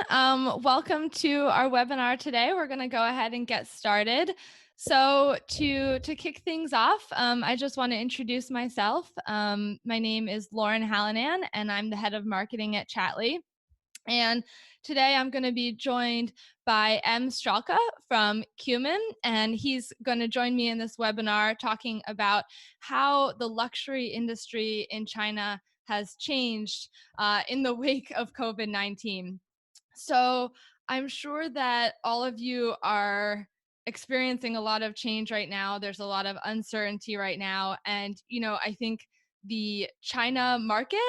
Welcome to our webinar today. We're going to go ahead and get started. So to kick things off, I just want to introduce myself. My name is Lauren Hallinan, and I'm the head of marketing at Chatly. And today I'm going to be joined by Stralka from Qumin, and he's going to join me in this webinar talking about how the luxury industry in China has changed in the wake of COVID-19. So I'm sure that all of you are experiencing a lot of change right now. There's a lot of uncertainty right now. And, I think the China market,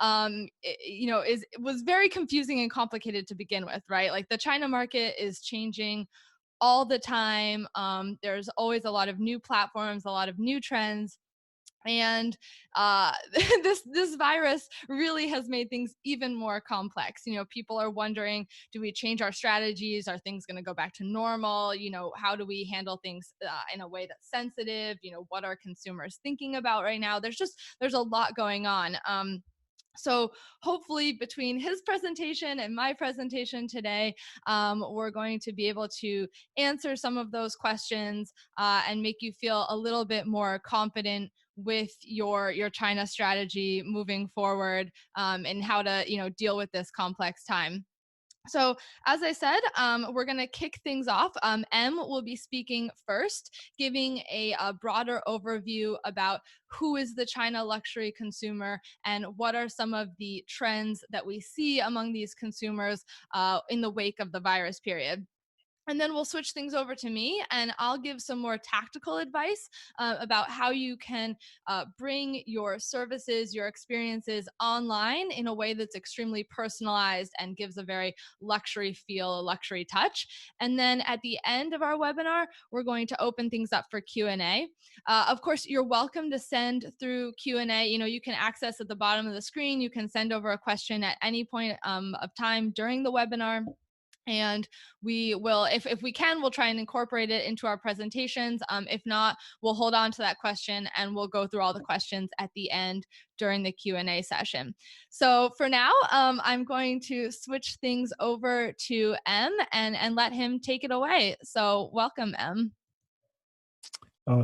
was very confusing and complicated to begin with, right? Like the China market is changing all the time. There's always a lot of new platforms, a lot of new trends. And this virus really has made things even more complex. People are wondering, do we change our strategies? Are things going to go back to normal? How do we handle things in a way that's sensitive? What are consumers thinking about right now? There's a lot going on. So hopefully between his presentation and my presentation today, we're going to be able to answer some of those questions and make you feel a little bit more confident with your China strategy moving forward, and how to deal with this complex time. So as I said, we're going to kick things off. M will be speaking first, giving a broader overview about who is the China luxury consumer and what are some of the trends that we see among these consumers in the wake of the virus period. And then we'll switch things over to me, and I'll give some more tactical advice about how you can bring your services, your experiences online in a way that's extremely personalized and gives a very luxury feel, a luxury touch. And then at the end of our webinar, we're going to open things up for Q&A. Of course, you're welcome to send through Q&A. You can access at the bottom of the screen. You can send over a question at any point of time during the webinar. And we will, if we can, we'll try and incorporate it into our presentations. If not, we'll hold on to that question and we'll go through all the questions at the end during the Q&A session. So for now, I'm going to switch things over to M and let him take it away. So welcome, M.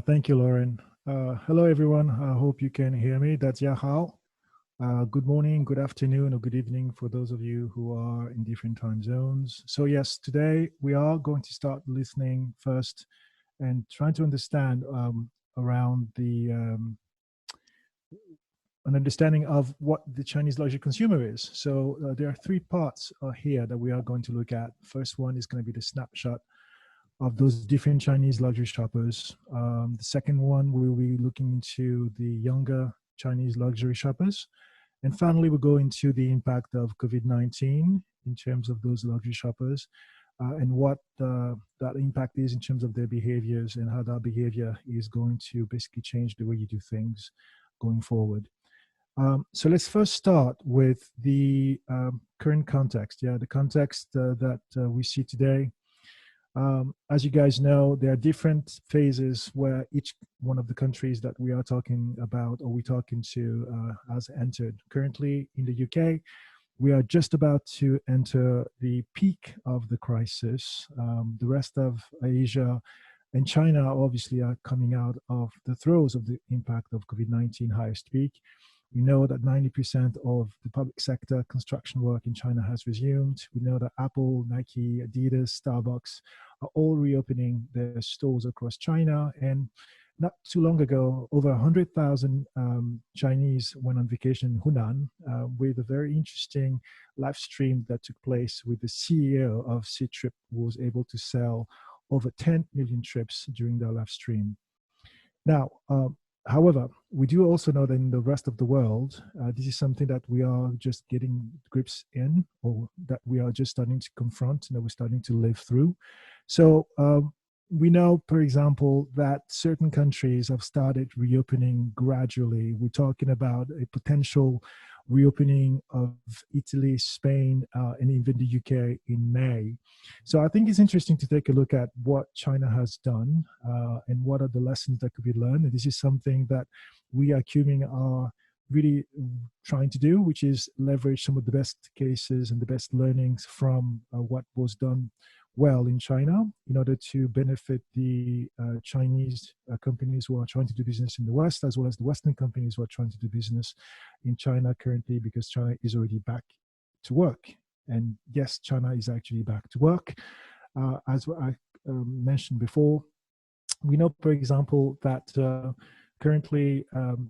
Thank you, Lauren. Hello, everyone. I hope you can hear me. That's Yahao. Good morning, good afternoon, or good evening for those of you who are in different time zones. So yes, today we are going to start listening first and trying to understand around an understanding of what the Chinese luxury consumer is. So there are three parts here that we are going to look at. First one is going to be the snapshot of those different Chinese luxury shoppers. The second one, we'll be looking into the younger Chinese luxury shoppers. And finally, we'll go into the impact of COVID-19 in terms of those luxury shoppers and what that impact is in terms of their behaviors and how that behavior is going to basically change the way you do things going forward. So let's first start with the current context. Yeah, the context that we see today. As you guys know, there are different phases where each one of the countries that we are talking about or we're talking to has entered. Currently in the UK, we are just about to enter the peak of the crisis. The rest of Asia and China obviously are coming out of the throes of the impact of COVID-19 highest peak. We know that 90% of the public sector construction work in China has resumed. We know that Apple, Nike, Adidas, Starbucks are all reopening their stores across China. And not too long ago, over 100,000 Chinese went on vacation in Hunan with a very interesting live stream that took place with the CEO of Ctrip, who was able to sell over 10 million trips during their live stream. Now, however, we do also know that in the rest of the world, this is something that we are just getting grips in, or that we are just starting to confront, that we're starting to live through. So we know, for example, that certain countries have started reopening gradually. We're talking about a potential reopening of Italy, Spain, and even the UK in May. So I think it's interesting to take a look at what China has done and what are the lessons that could be learned. And this is something that we at Qumin are really trying to do, which is leverage some of the best cases and the best learnings from what was done well in China in order to benefit the Chinese companies who are trying to do business in the West, as well as the Western companies who are trying to do business in China currently, because China is already back to work. And yes, China is actually back to work. As I mentioned before, we know, for example, that currently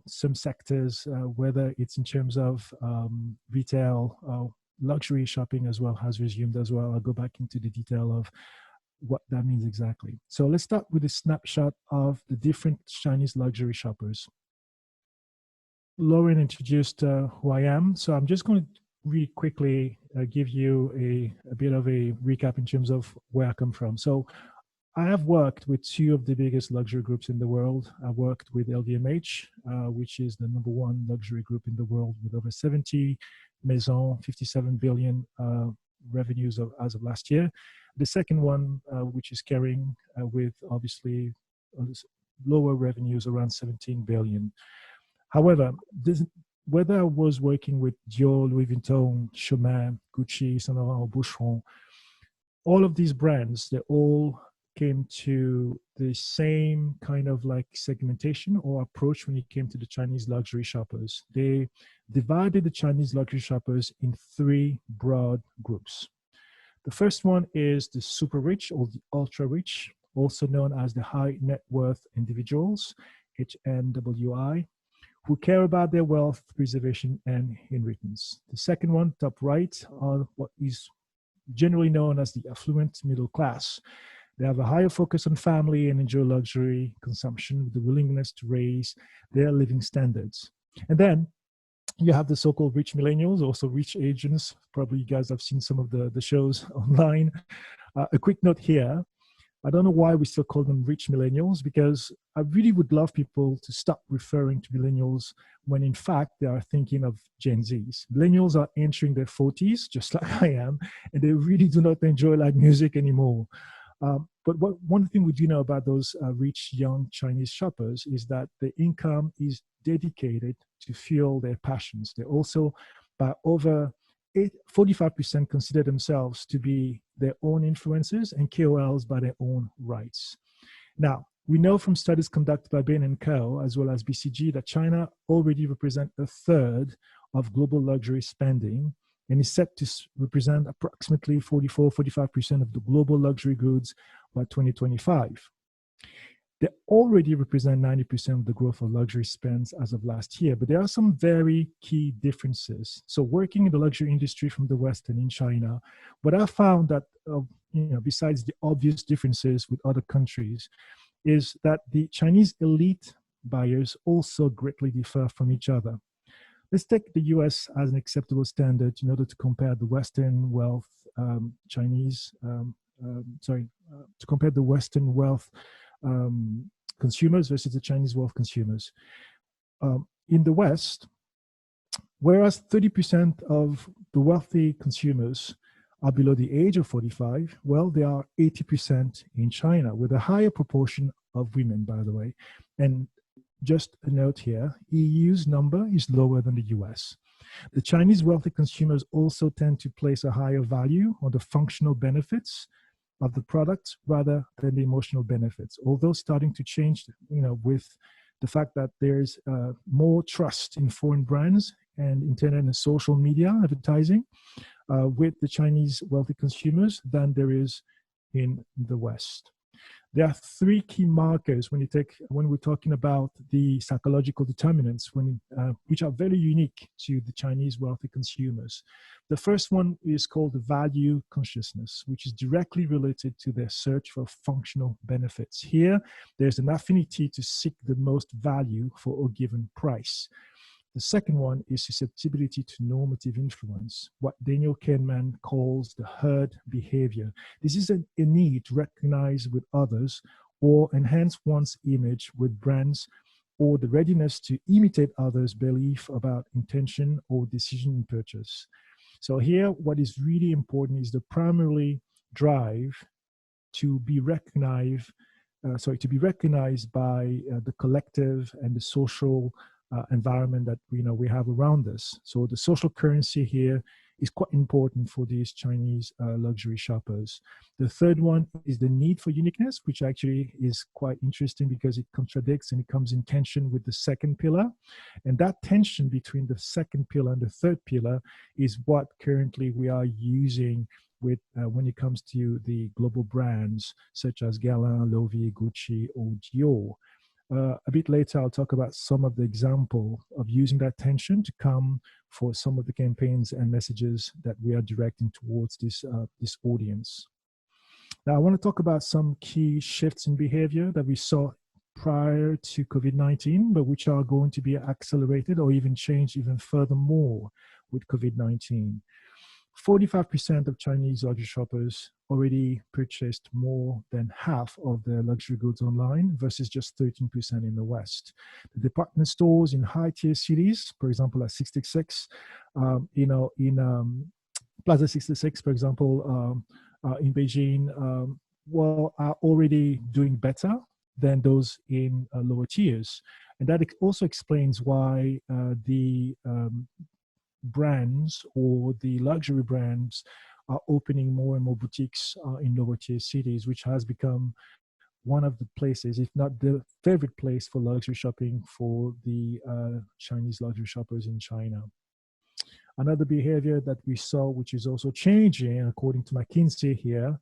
some sectors, whether it's in terms of retail, luxury shopping as well, has resumed as well. I'll go back into the detail of what that means exactly. So let's start with a snapshot of the different Chinese luxury shoppers. Lauren introduced who I am, so I'm just going to really quickly give you a bit of a recap in terms of where I come from. So I have worked with two of the biggest luxury groups in the world. I worked with LVMH, which is the #1 luxury group in the world with over 70 maisons, 57 billion revenues as of last year. The second one, which is Kering, with obviously lower revenues around 17 billion. However, whether I was working with Dior, Louis Vuitton, Chopin, Gucci, Saint Laurent, or Boucheron, all of these brands, they all came to the same kind of like segmentation or approach when it came to the Chinese luxury shoppers. They divided the Chinese luxury shoppers in three broad groups. The first one is the super rich or the ultra rich, also known as the high net worth individuals, HNWI, who care about their wealth preservation and inheritance. The second one, top right, are what is generally known as the affluent middle class. They have a higher focus on family and enjoy luxury consumption with the willingness to raise their living standards. And then you have the so-called rich millennials, also rich Asians. Probably you guys have seen some of the shows online. A quick note here. I don't know why we still call them rich millennials, because I really would love people to stop referring to millennials when in fact they are thinking of Gen Zs. Millennials are entering their 40s, just like I am, and they really do not enjoy like music anymore. But one thing we do know about those rich young Chinese shoppers is that the income is dedicated to fuel their passions. They also, by over 45%, consider themselves to be their own influencers and KOLs by their own rights. Now, we know from studies conducted by Bain & Co. as well as BCG that China already represents a third of global luxury spending and is set to represent approximately 44-45% of the global luxury goods by 2025. They already represent 90% of the growth of luxury spends as of last year, but there are some very key differences. So working in the luxury industry from the West and in China, what I found that, besides the obvious differences with other countries, is that the Chinese elite buyers also greatly differ from each other. Let's take the US as an acceptable standard in order to compare the Western wealth to compare the Western wealth consumers versus the Chinese wealth consumers. In the West, whereas 30% of the wealthy consumers are below the age of 45, well, they are 80% in China, with a higher proportion of women, by the way. And just a note here, EU's number is lower than the US. The Chinese wealthy consumers also tend to place a higher value on the functional benefits of the product rather than the emotional benefits, although starting to change, with the fact that there's more trust in foreign brands and internet and social media advertising with the Chinese wealthy consumers than there is in the West. There are three key markers when we're talking about the psychological determinants, which are very unique to the Chinese wealthy consumers. The first one is called the value consciousness, which is directly related to their search for functional benefits. Here, there's an affinity to seek the most value for a given price. The second one is susceptibility to normative influence, what Daniel Kahneman calls the herd behavior. This is a need to recognize with others or enhance one's image with brands, or the readiness to imitate others' belief about intention or decision in purchase. So here, what is really important is the primarily drive to be recognized by the collective and the social environment that we have around us. So the social currency here is quite important for these Chinese luxury shoppers. The third one is the need for uniqueness, which actually is quite interesting because it contradicts and it comes in tension with the second pillar. And that tension between the second pillar and the third pillar is what currently we are using with when it comes to the global brands such as Guerlain, Loewe, Gucci, or Dior. A bit later, I'll talk about some of the example of using that tension to come for some of the campaigns and messages that we are directing towards this audience. Now, I want to talk about some key shifts in behavior that we saw prior to COVID-19, but which are going to be accelerated or even changed even furthermore with COVID-19. 45% of Chinese luxury shoppers already purchased more than half of their luxury goods online versus just 13% in the West. The department stores in high-tier cities, for example, at 66, in Plaza 66, for example, in Beijing, are already doing better than those in lower tiers. And that also explains why the brands or the luxury brands are opening more and more boutiques in lower tier cities, which has become one of the places, if not the favorite place for luxury shopping for the Chinese luxury shoppers in China. Another behavior that we saw, which is also changing, according to McKinsey here,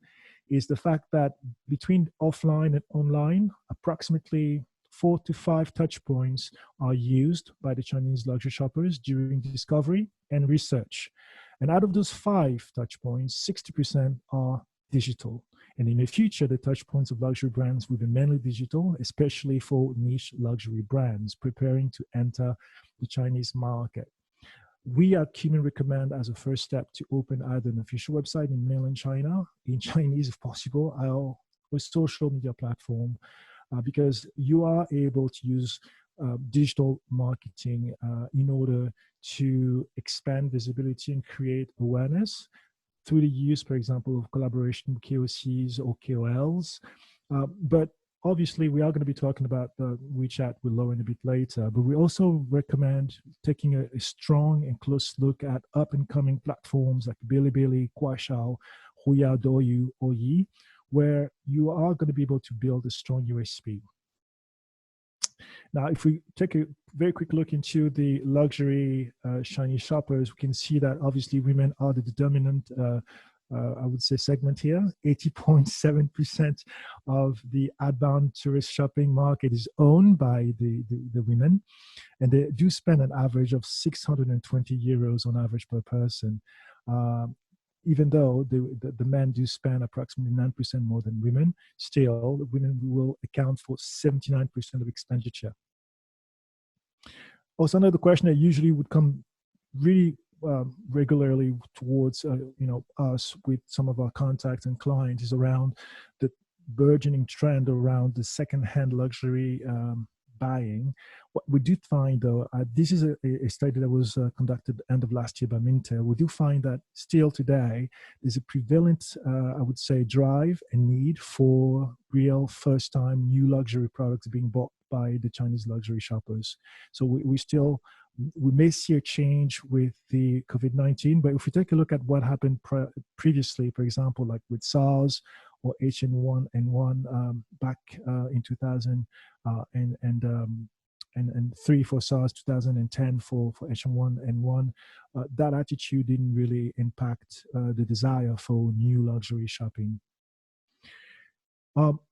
is the fact that between offline and online, approximately 4 to 5 touch points are used by the Chinese luxury shoppers during discovery and research. And out of those 5 touch points, 60% are digital. And in the future, the touch points of luxury brands will be mainly digital, especially for niche luxury brands preparing to enter the Chinese market. We at Qumin recommend as a first step to open either an official website in mainland China, in Chinese if possible, or a social media platform, because you are able to use digital marketing in order to expand visibility and create awareness through the use, for example, of collaboration with KOCs or KOLs. But obviously, we are going to be talking about the WeChat with Lauren a bit later, but we also recommend taking a strong and close look at up-and-coming platforms like Bilibili, Kuaishou, Huya, Douyu, or Yi, where you are going to be able to build a strong USP. Now, if we take a very quick look into the luxury Chinese shoppers, we can see that obviously women are the dominant, I would say, segment here. 80.7% of the outbound tourist shopping market is owned by the women, and they do spend an average of 620 euros on average per person. Even though the men do spend approximately 9% more than women, still, women will account for 79% of expenditure. Also, another question that usually would come really regularly towards us with some of our contacts and clients is around the burgeoning trend around the second-hand luxury buying. What we did find, though, this is a study that was conducted end of last year by Mintel. We do find that still today, there's a prevalent, I would say, drive and need for real first-time new luxury products being bought by the Chinese luxury shoppers. So we may see a change with the COVID-19, but if we take a look at what happened previously, for example, like with SARS or H1N1 back in 2000 and 3 for SARS, 2010 for H1N1, that attitude didn't really impact the desire for new luxury shopping.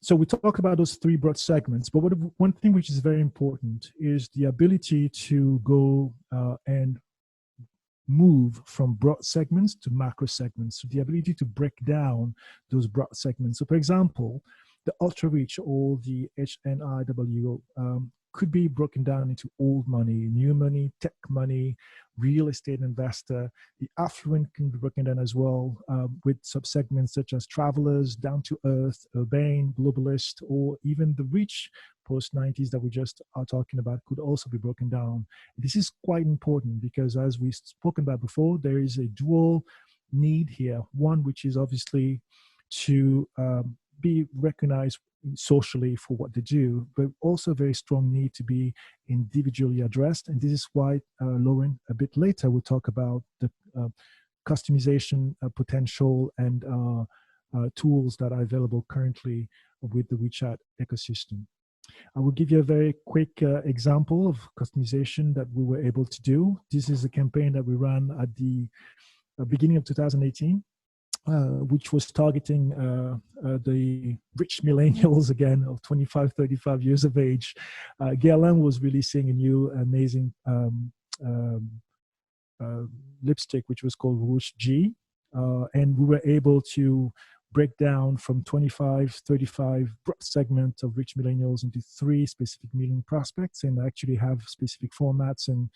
So we talk about those 3 broad segments, but one thing which is very important is the ability to go and move from broad segments to macro segments. So the ability to break down those broad segments. So for example, the ultra rich or the HNIW could be broken down into old money, new money, tech money, real estate investor. The affluent can be broken down as well with subsegments such as travelers, down to earth, urbane, globalist, or even the rich post-90s that we just are talking about could also be broken down. This is quite important because, as we've spoken about before, there is a dual need here. One, which is obviously to be recognized socially for what they do, but also a very strong need to be individually addressed. And this is why Lauren, a bit later, will talk about the customization potential and tools that are available currently with the WeChat ecosystem. I will give you a very quick example of customization that we were able to do. This is a campaign that we ran at the beginning of 2018, which was targeting the rich millennials, again, of 25, 35 years of age. Guerlain was releasing a new amazing lipstick, which was called Rouge G. And we were able to break down from 25, 35 broad segments of rich millennials into 3 specific million prospects, and actually have specific formats and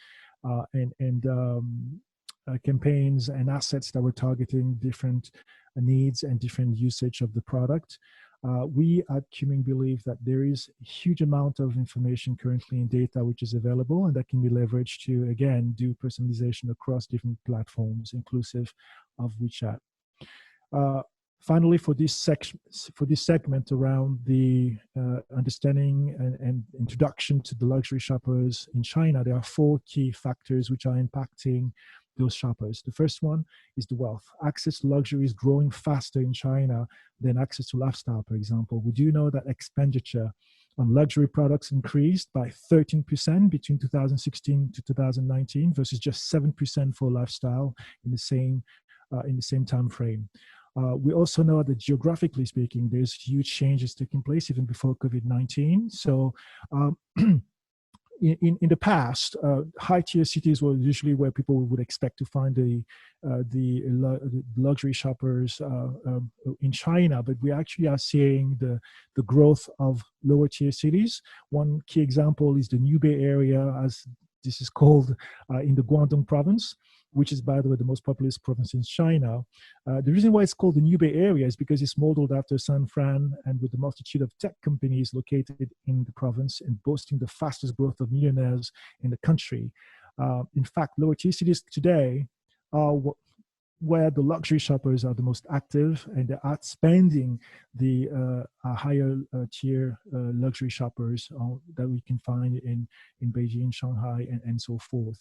campaigns and assets that were targeting different needs and different usage of the product. We at Qumin believe that there is a huge amount of information currently in data which is available and that can be leveraged to, again, do personalization across different platforms, inclusive of WeChat. Finally, for this segment around the understanding and introduction to the luxury shoppers in China, there are 4 key factors which are impacting those shoppers. The first one is the wealth. Access to luxury is growing faster in China than access to lifestyle, for example. We do know that expenditure on luxury products increased by 13% between 2016 to 2019 versus just 7% for lifestyle in the same time frame. We also know that geographically speaking, there's huge changes taking place even before COVID-19. So in the past, high-tier cities were usually where people would expect to find the luxury shoppers in China, but we actually are seeing the growth of lower-tier cities. One key example is the New Bay area, as this is called, in the Guangdong province, which is, by the way, the most populous province in China. The reason why it's called the New Bay Area is because it's modeled after San Fran, and with the multitude of tech companies located in the province and boasting the fastest growth of millionaires in the country. In fact, lower tier cities today are where the luxury shoppers are the most active, and they're outspending the higher tier luxury shoppers that we can find in Beijing, Shanghai, and so forth.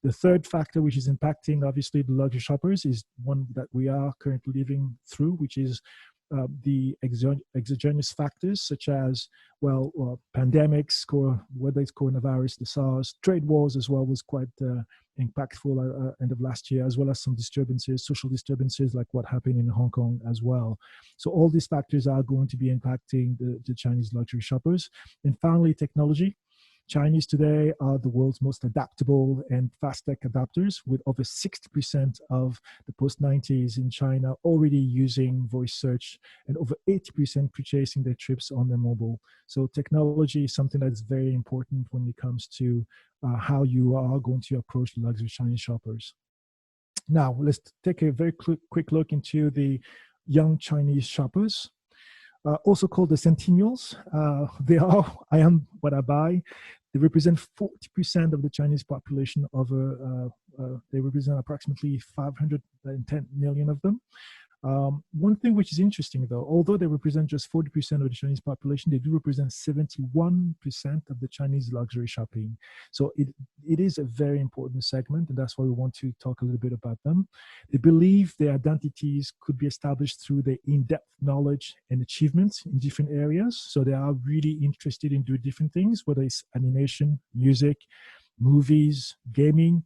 The third factor which is impacting obviously the luxury shoppers is one that we are currently living through, which is the exogenous factors such as, pandemics, whether it's coronavirus, the SARS, trade wars as well was quite impactful end of last year, as well as some disturbances, social disturbances like what happened in Hong Kong as well. So all these factors are going to be impacting the Chinese luxury shoppers. And finally, technology. Chinese today are the world's most adaptable and fast tech adapters, with over 60% of the post-90s in China already using voice search and over 80% purchasing their trips on their mobile. So technology is something that's very important when it comes to how you are going to approach the luxury Chinese shoppers. Now, let's take a very quick look into the young Chinese shoppers. Also called the centennials. They are, I am what I buy. They represent 40% of the Chinese population. They represent approximately 510 million of them. One thing which is interesting, though, although they represent just 40% of the Chinese population, they do represent 71% of the Chinese luxury shopping. So it is a very important segment, and that's why we want to talk a little bit about them. They believe their identities could be established through their in-depth knowledge and achievements in different areas. So they are really interested in doing different things, whether it's animation, music, movies, gaming.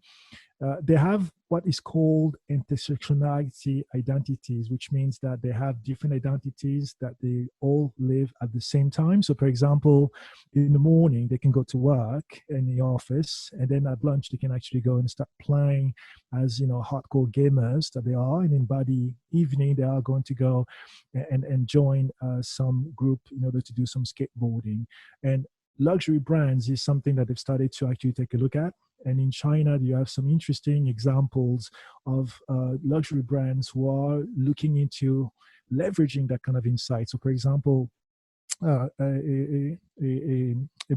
They have what is called intersectionality identities, which means that they have different identities that they all live at the same time. So, for example, in the morning, they can go to work in the office, and then at lunch, they can actually go and start playing as, hardcore gamers that they are. And then by the evening, they are going to go and join some group in order to do some skateboarding. And luxury brands is something that they've started to actually take a look at. And in China, you have some interesting examples of luxury brands who are looking into leveraging that kind of insight. So, for example, a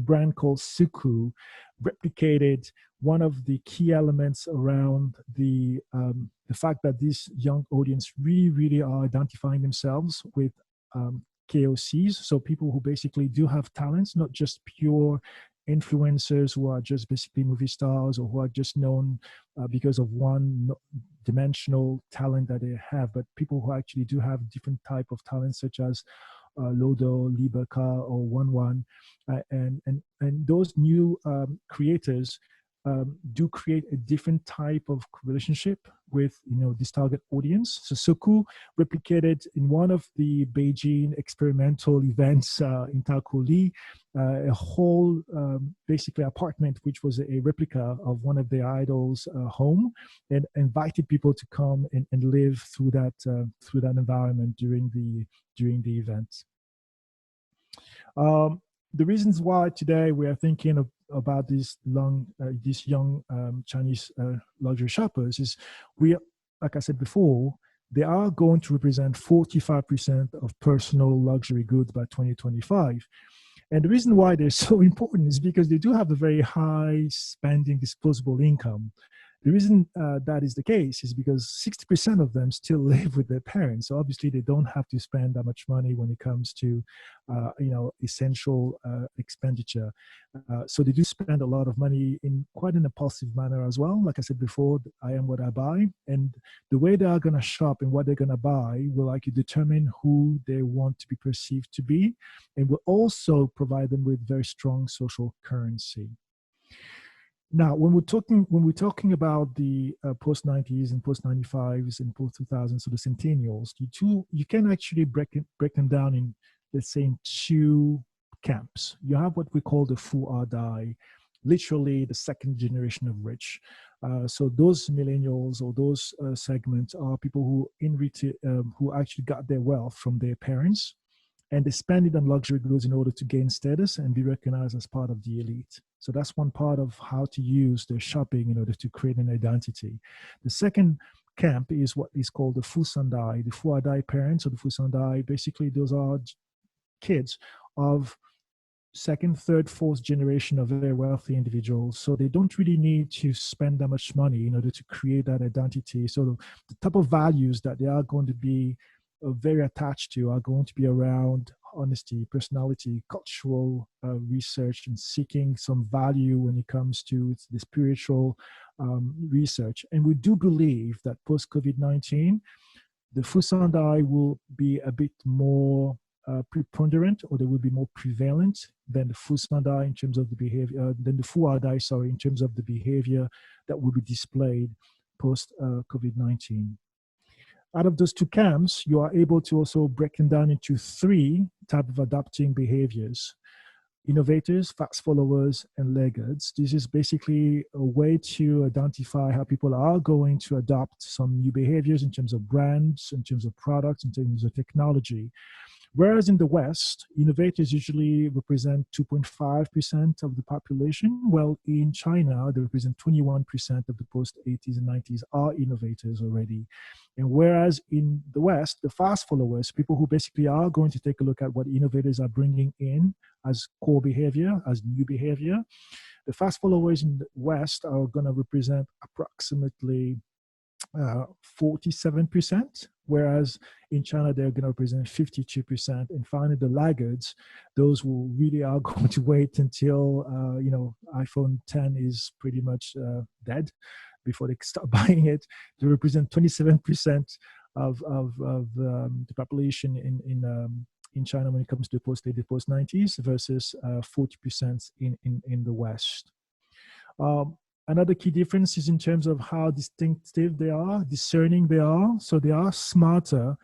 brand called Suku replicated one of the key elements around the fact that this young audience really are identifying themselves with KOCs, so people who basically do have talents, not just pure influencers who are just basically movie stars or who are just known because of one dimensional talent that they have, but people who actually do have different type of talents, such as Lodo, Liberca, or One, and those new creators do create a different type of relationship with this target audience. So Soku replicated in one of the Beijing experimental events in Taokoli a whole basically apartment which was a replica of one of their idols' home, and invited people to come and live through that environment during the event. The reasons why today we are thinking about these young Chinese luxury shoppers is like I said before, they are going to represent 45% of personal luxury goods by 2025. And the reason why they're so important is because they do have a very high spending disposable income. The reason that is the case is because 60% of them still live with their parents. So obviously they don't have to spend that much money when it comes to, essential expenditure. So they do spend a lot of money in quite an impulsive manner as well. Like I said before, I am what I buy. And the way they are going to shop and what they're going to buy will likely determine who they want to be perceived to be, and will also provide them with very strong social currency. Now, when we're talking about the post 90s and post 95s and post 2000s, so the centennials, you can actually break them down in, let's say, in two camps. You have what we call the Fu Dai, literally the second generation of rich. So those millennials or those segments are people who actually got their wealth from their parents, and they spend it on luxury goods in order to gain status and be recognized as part of the elite. So that's one part of how to use their shopping in order to create an identity. The second camp is what is called the Fusandai. The Fuadai parents or the Fusandai, basically those are kids of second, third, fourth generation of very wealthy individuals. So they don't really need to spend that much money in order to create that identity. So the type of values that they are going to be very attached to are going to be around honesty, personality, cultural research, and seeking some value when it comes to the spiritual research. And we do believe that post-COVID-19, the Fusandai will be a bit more preponderant, or they will be more prevalent than the Fusandai in terms of the behavior, than the Fuadai, sorry, in terms of the behavior that will be displayed post COVID-19. Out of those two camps, you are able to also break them down into three types of adapting behaviors: innovators, fast followers, and laggards. This is basically a way to identify how people are going to adopt some new behaviors in terms of brands, in terms of products, in terms of technology. Whereas in the West, innovators usually represent 2.5% of the population, while in China, they represent 21% of the post-80s and 90s are innovators already. And whereas in the West, the fast followers, people who basically are going to take a look at what innovators are bringing in as core behavior, as new behavior, the fast followers in the West are going to represent approximately 47%, whereas in China they're going to represent 52%. And finally, the laggards, those who really are going to wait until iPhone 10 is pretty much dead before they start buying it. They represent 27% of the population in China when it comes to the post-90s versus 40% in the West. Another key difference is in terms of how distinctive they are, discerning they are. So they are smarter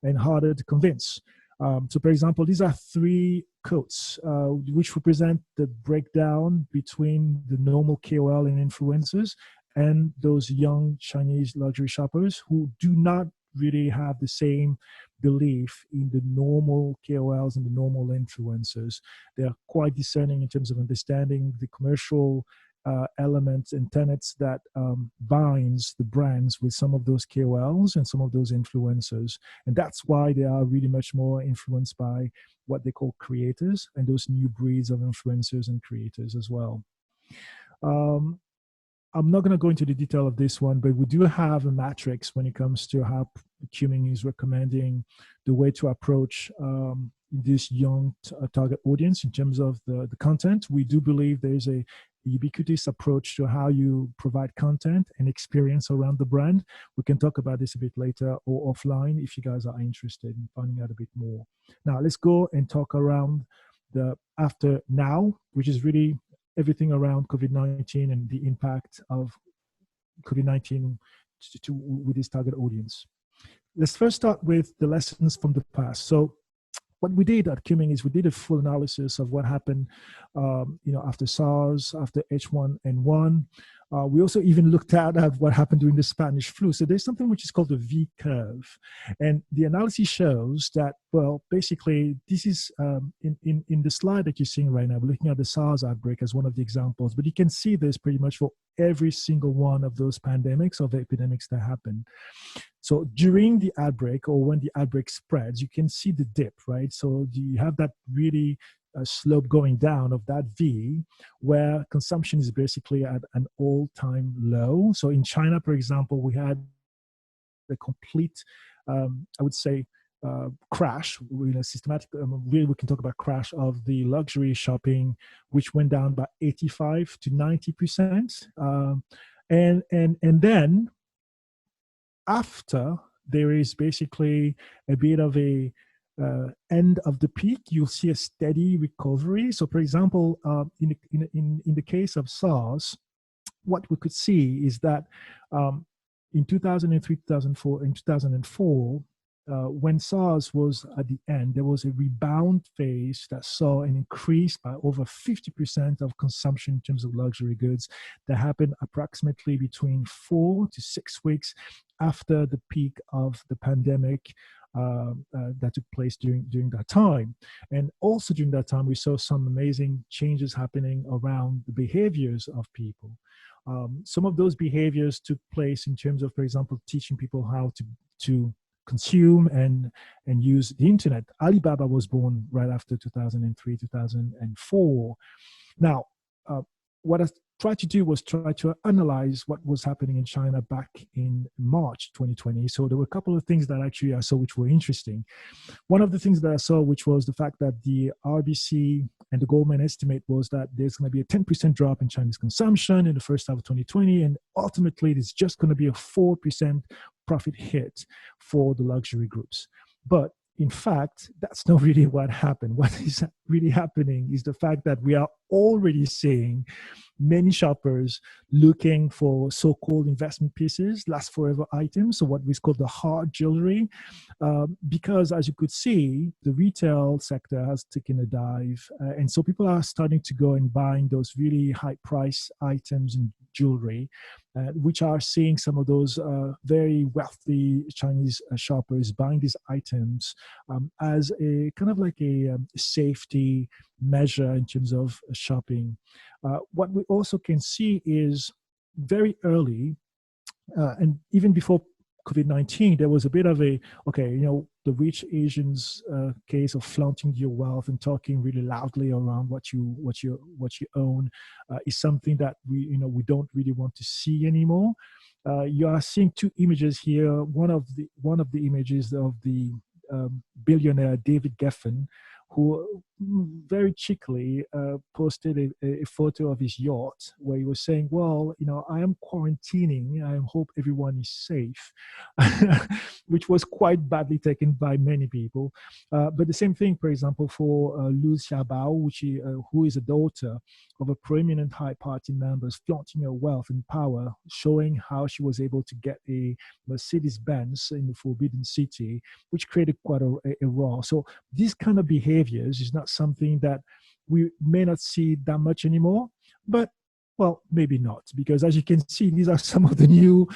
and harder to convince. So for example, these are three codes which represent the breakdown between the normal KOL and influencers and those young Chinese luxury shoppers who do not really have the same belief in the normal KOLs and the normal influencers. They are quite discerning in terms of understanding the commercial elements and tenets that binds the brands with some of those KOLs and some of those influencers. And that's why they are really much more influenced by what they call creators and those new breeds of influencers and creators as well. I'm not going to go into the detail of this one, but we do have a matrix when it comes to how Qumin is recommending the way to approach this young target audience in terms of the content. We do believe there's a ubiquitous approach to how you provide content and experience around the brand. We can talk about this a bit later or offline if you guys are interested in finding out a bit more. Now, let's go and talk around the after now, which is really everything around COVID-19 and the impact of COVID-19 with this target audience. Let's first start with the lessons from the past. So what we did at Qumin is we did a full analysis of what happened, after SARS, after H1N1. We also even looked at what happened during the Spanish flu. So there's something which is called the V curve. And the analysis shows that, well, basically, this is in the slide that you're seeing right now, we're looking at the SARS outbreak as one of the examples, but you can see this pretty much for every single one of those pandemics or the epidemics that happened. So during the outbreak or when the outbreak spreads, you can see the dip, right? So you have that really slope going down of that V where consumption is basically at an all-time low. So in China, for example, we had a complete, I would say, crash, systematic, really we can talk about crash of the luxury shopping, which went down by 85 to 90%. And then after there is basically a bit of a end of the peak, you'll see a steady recovery. So for example, in the case of SARS, what we could see is that in 2003, 2004, and 2004, when SARS was at the end, there was a rebound phase that saw an increase by over 50% of consumption in terms of luxury goods that happened approximately between 4 to 6 weeks after the peak of the pandemic that took place during that time. And also during that time, we saw some amazing changes happening around the behaviors of people. Some of those behaviors took place in terms of, for example, teaching people how to consume and use the internet. Alibaba was born right after 2003, 2004. Now, what I tried to do was try to analyze what was happening in China back in March 2020. So there were a couple of things that actually I saw which were interesting. One of the things that I saw, which was the fact that the RBC and the Goldman estimate was that there's going to be a 10% drop in Chinese consumption in the first half of 2020, and ultimately it's just going to be a 4% profit hit for the luxury groups. But in fact, that's not really what happened. What is really happening is the fact that we are already seeing many shoppers looking for so-called investment pieces, last forever items, so what we call the hard jewelry, because as you could see, the retail sector has taken a dive, and so people are starting to go and buying those really high price items and jewelry, which are seeing some of those very wealthy Chinese shoppers buying these items as a kind of like a safety measure in terms of shopping. What we also can see is very early, and even before COVID-19, there was a bit of a, the rich Asians case of flaunting your wealth and talking really loudly around what you own is something that we don't really want to see anymore. You are seeing two images here. One of the images of the billionaire David Geffen, who very cheekily posted a photo of his yacht where he was saying, well, I am quarantining. I hope everyone is safe, which was quite badly taken by many people. But the same thing, for example, for Liu Xiaobao, who is a daughter of a prominent high party member, flaunting her wealth and power, showing how she was able to get a Mercedes-Benz in the Forbidden City, which created quite a roar. So these kind of behaviors is not something that we may not see that much anymore, but well, maybe not, because as you can see, these are some of the new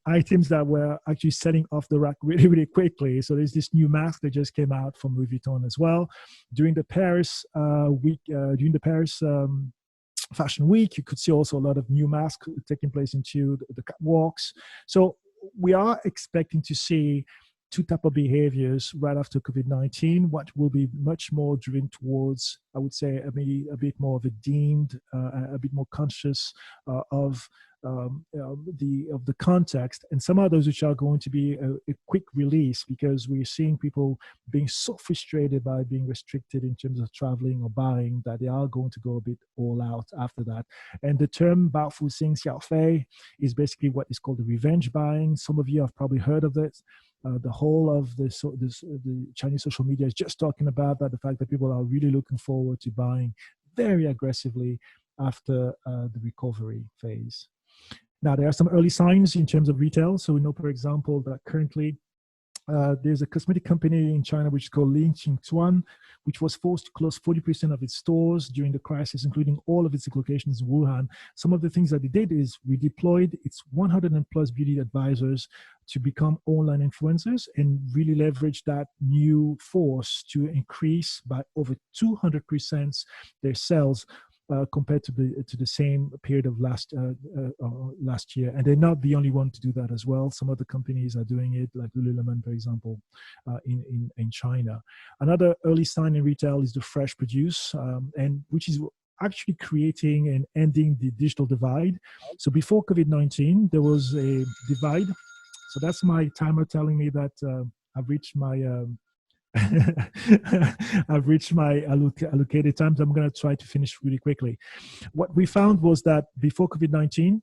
items that were actually selling off the rack really, really quickly. So there's this new mask that just came out from Louis Vuitton as well. During the Paris Fashion Week, you could see also a lot of new masks taking place into the catwalks. So we are expecting to see two types of behaviors right after COVID-19, what will be much more driven towards, I would say, maybe a bit more of a deemed, a bit more conscious of of the context, and some others which are going to be a quick release, because we're seeing people being so frustrated by being restricted in terms of traveling or buying that they are going to go a bit all out after that. And the term Bao Fu Xing Xiao Fei is basically what is called the revenge buying. Some of you have probably heard of it. The whole of the Chinese social media is just talking about that, the fact that people are really looking forward to buying very aggressively after the recovery phase. Now, there are some early signs in terms of retail. So we know, for example, that currently there's a cosmetic company in China which is called Lin Qingzuan, which was forced to close 40% of its stores during the crisis, including all of its locations in Wuhan. Some of the things that they did is we deployed its 100 and plus beauty advisors to become online influencers and really leverage that new force to increase by over 200% their sales compared to the same period of last year. And they're not the only one to do that as well. Some other companies are doing it, like Lululemon, for example, in China. Another early sign in retail is the fresh produce, and which is actually creating and ending the digital divide. So before COVID-19, there was a divide. So that's my timer telling me that I've reached my I've reached my allocated time, so I'm going to try to finish really quickly. What we found was that before COVID-19,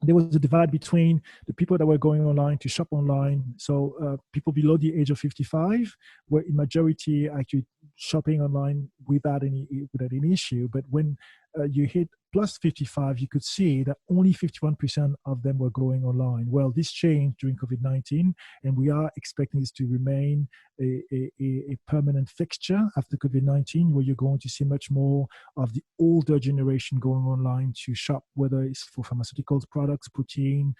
there was a divide between the people that were going online to shop online. So people below the age of 55 were in majority actually shopping online without any issue. But when you hit plus 55, you could see that only 51% of them were going online. Well, this changed during COVID-19, and we are expecting this to remain a permanent fixture after COVID-19, where you're going to see much more of the older generation going online to shop, whether it's for pharmaceuticals products, protein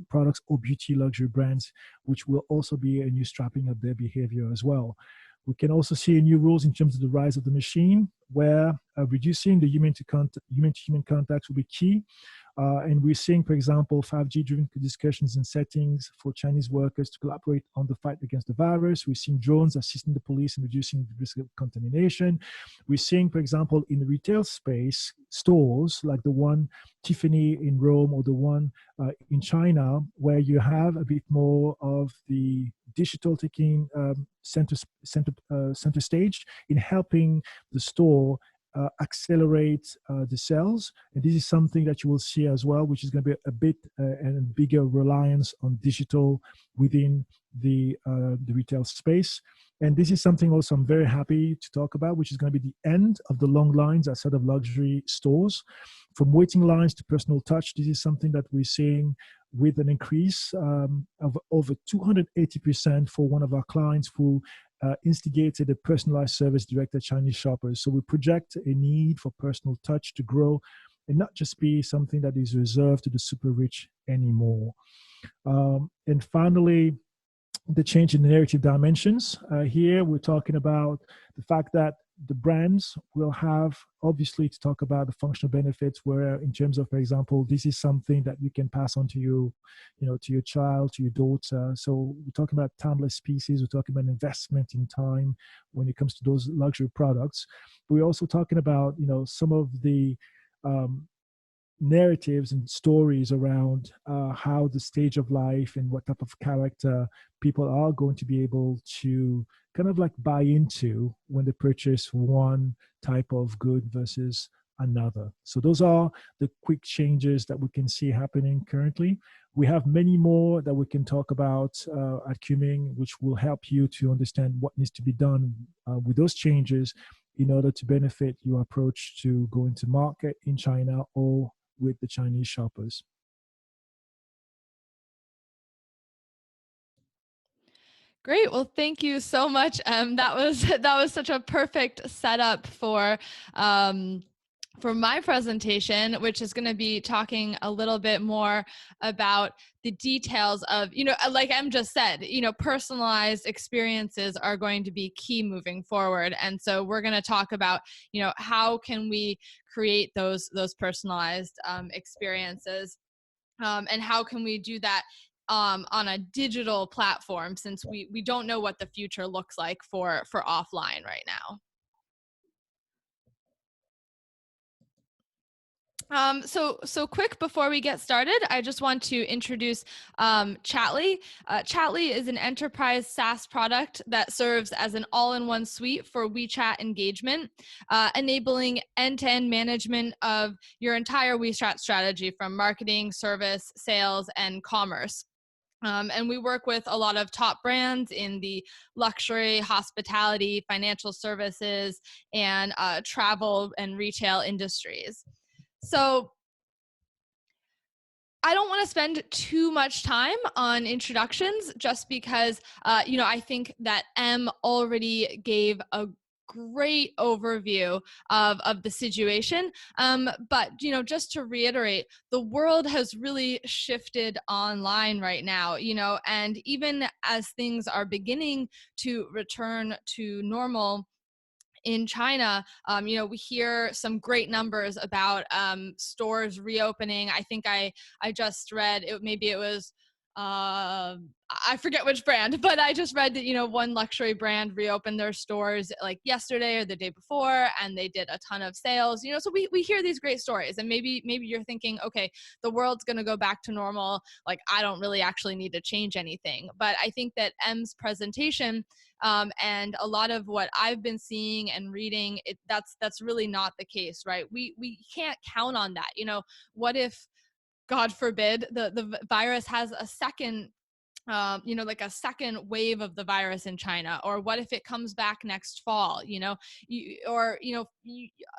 products, or beauty luxury brands, which will also be a new strapping of their behavior as well. We can also see new rules in terms of the rise of the machine, where reducing the human-to-human contacts will be key. And we're seeing, for example, 5G-driven discussions and settings for Chinese workers to collaborate on the fight against the virus. We're seeing drones assisting the police in reducing the risk of contamination. We're seeing, for example, in the retail space, stores like the one Tiffany in Rome or the one in China, where you have a bit more of the digital taking center stage in helping the store accelerate the sales. And this is something that you will see as well, which is going to be a bit and bigger reliance on digital within the retail space. And this is something also I'm very happy to talk about, which is going to be the end of the long lines outside of luxury stores. From waiting lines to personal touch, this is something that we're seeing with an increase of over 280% for one of our clients who instigated a personalized service directed at Chinese shoppers. So we project a need for personal touch to grow and not just be something that is reserved to the super rich anymore. And finally, the change in the narrative dimensions. Here we're talking about the fact that the brands will have obviously to talk about the functional benefits, where in terms of, for example, this is something that you can pass on to to your child, to your daughter. So we're talking about timeless pieces. We're talking about investment in time when it comes to those luxury products. We're also talking about, some of the narratives and stories around how the stage of life and what type of character people are going to be able to kind of like buy into when they purchase one type of good versus another. So those are the quick changes that we can see happening currently. We have many more that we can talk about at Qumin, which will help you to understand what needs to be done with those changes in order to benefit your approach to going to market in China or with the Chinese shoppers. Great. Well, thank you so much. That was such a perfect setup for my presentation, which is going to be talking a little bit more about the details of, like Em just said, personalized experiences are going to be key moving forward. And so we're going to talk about, how can we create those personalized experiences, and how can we do that on a digital platform, since we don't know what the future looks like for offline right now. So quick before we get started, I just want to introduce Chatly. Chatly is an enterprise SaaS product that serves as an all-in-one suite for WeChat engagement, enabling end-to-end management of your entire WeChat strategy from marketing, service, sales, and commerce. And we work with a lot of top brands in the luxury, hospitality, financial services, and travel and retail industries. So I don't want to spend too much time on introductions just because, I think that M already gave a great overview of the situation. But, just to reiterate, the world has really shifted online right now, and even as things are beginning to return to normal, in China, we hear some great numbers about stores reopening. I think I just read it. Maybe it was I forget which brand, but I just read that one luxury brand reopened their stores like yesterday or the day before, and they did a ton of sales. So we hear these great stories, and maybe you're thinking, okay, the world's gonna go back to normal. Like I don't really actually need to change anything. But I think that M's presentation and a lot of what I've been seeing and reading, that's really not the case, right? We can't count on that. What if, God forbid, the virus has a second like a second wave of the virus in China? Or what if it comes back next fall?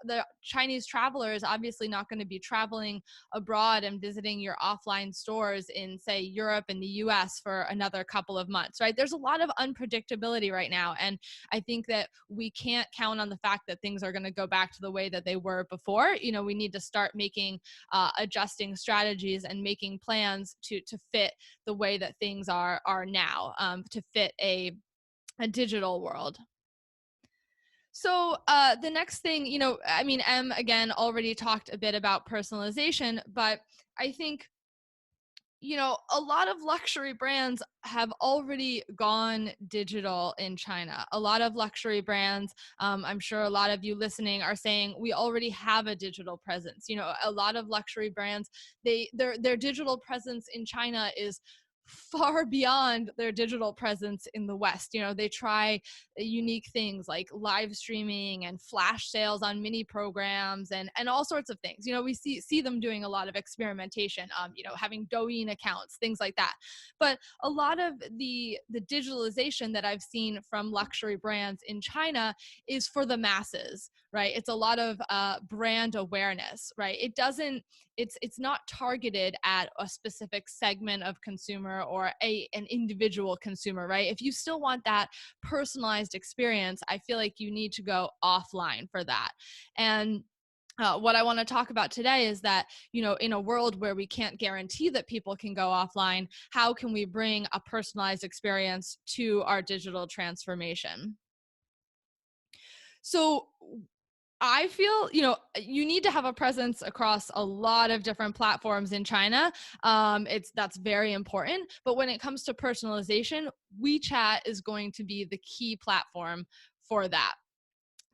The Chinese traveler is obviously not going to be traveling abroad and visiting your offline stores in, say, Europe and the US for another couple of months, right? There's a lot of unpredictability right now. And I think that we can't count on the fact that things are going to go back to the way that they were before. We need to start making adjusting strategies and making plans to fit the way that things are now, to fit a digital world. So the next thing, M again already talked a bit about personalization, but I think a lot of luxury brands have already gone digital in China. A lot of luxury brands, I'm sure a lot of you listening are saying, we already have a digital presence. A lot of luxury brands, their digital presence in China is far beyond their digital presence in the West. They try unique things like live streaming and flash sales on mini programs and all sorts of things. We see them doing a lot of experimentation, having Douyin accounts, things like that. But a lot of the digitalization that I've seen from luxury brands in China is for the masses, right? It's a lot of brand awareness, right? It's not targeted at a specific segment of consumer or an individual consumer, right? If you still want that personalized experience, I feel like you need to go offline for that. And what I want to talk about today is that, in a world where we can't guarantee that people can go offline, how can we bring a personalized experience to our digital transformation? So I feel, you need to have a presence across a lot of different platforms in China. That's very important. But when it comes to personalization, WeChat is going to be the key platform for that.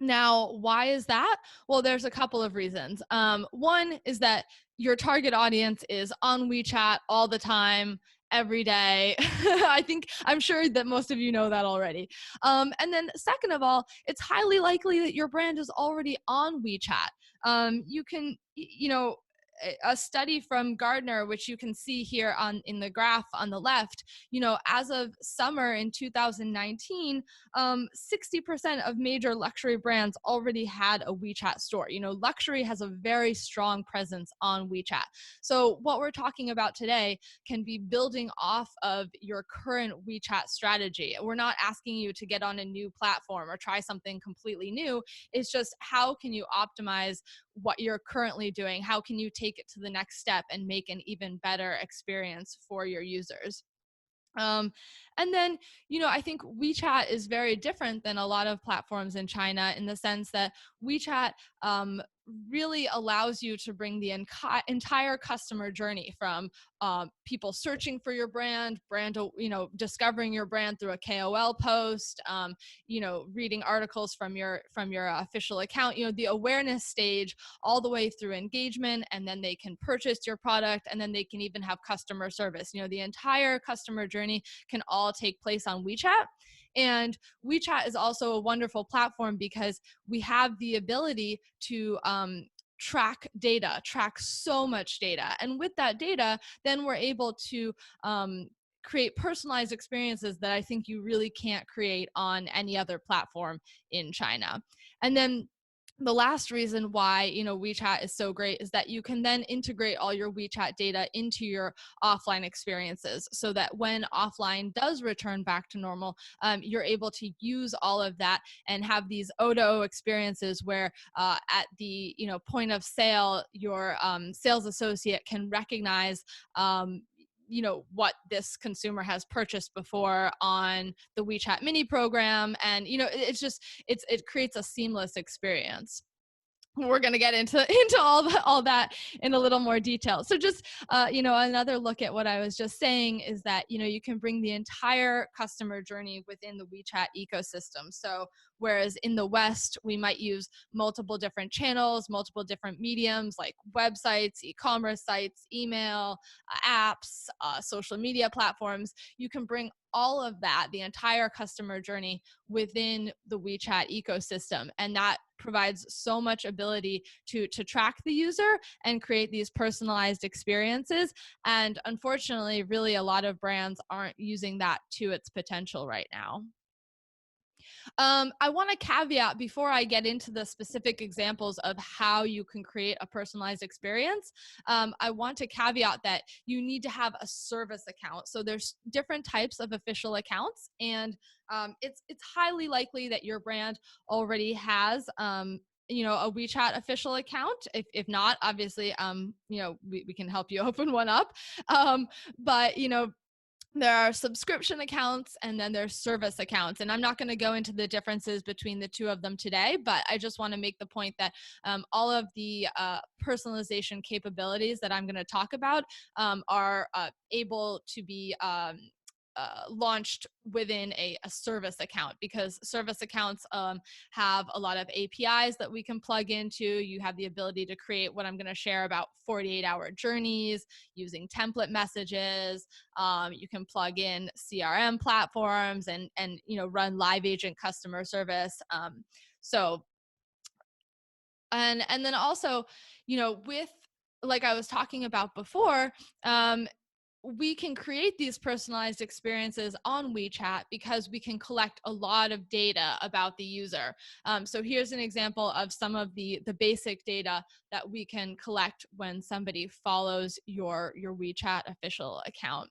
Now, why is that? Well, there's a couple of reasons. One is that your target audience is on WeChat all the time, every day. I'm sure that most of you know that already. And then, second of all, it's highly likely that your brand is already on WeChat. You can, a study from Gardner, which you can see here in the graph on the left, as of summer in 2019, 60% of major luxury brands already had a WeChat store. Luxury has a very strong presence on WeChat. So what we're talking about today can be building off of your current WeChat strategy. We're not asking you to get on a new platform or try something completely new. It's just, how can you optimize what you're currently doing? How can you take it to the next step and make an even better experience for your users? And then, I think WeChat is very different than a lot of platforms in China, in the sense that WeChat really allows you to bring the entire customer journey from people searching for your brand, discovering your brand through a KOL post, reading articles from your official account, the awareness stage, all the way through engagement, and then they can purchase your product, and then they can even have customer service. The entire customer journey can all take place on WeChat. And WeChat is also a wonderful platform because we have the ability to track data, track so much data. And with that data, then we're able to create personalized experiences that I think you really can't create on any other platform in China. And then the last reason why WeChat is so great is that you can then integrate all your WeChat data into your offline experiences, so that when offline does return back to normal, you're able to use all of that and have these O2O experiences where at the point of sale, your sales associate can recognize what this consumer has purchased before on the WeChat mini program. And it creates a seamless experience. We're going to get into all that in a little more detail. So just another look at what I was just saying is that you can bring the entire customer journey within the WeChat ecosystem. So whereas in the West we might use multiple different channels, multiple different mediums like websites, e-commerce sites, email, apps, social media platforms, you can bring all of that, the entire customer journey, within the WeChat ecosystem. And that provides so much ability to track the user and create these personalized experiences. And unfortunately, really a lot of brands aren't using that to its potential right now. I want to caveat before I get into the specific examples of how you can create a personalized experience. I want to caveat that you need to have a service account. So there's different types of official accounts, and it's highly likely that your brand already has a WeChat official account. If not, obviously, we can help you open one up. But there are subscription accounts and then there's service accounts. And I'm not going to go into the differences between the two of them today, but I just want to make the point that all of the personalization capabilities that I'm going to talk about are able to be launched within a service account, because service accounts have a lot of APIs that we can plug into. You have the ability to create what I'm going to share about 48-hour journeys using template messages. You can plug in CRM platforms and run live agent customer service. And then also, with, like I was talking about before, we can create these personalized experiences on WeChat because we can collect a lot of data about the user. So here's an example of some of the basic data that we can collect when somebody follows your WeChat official account.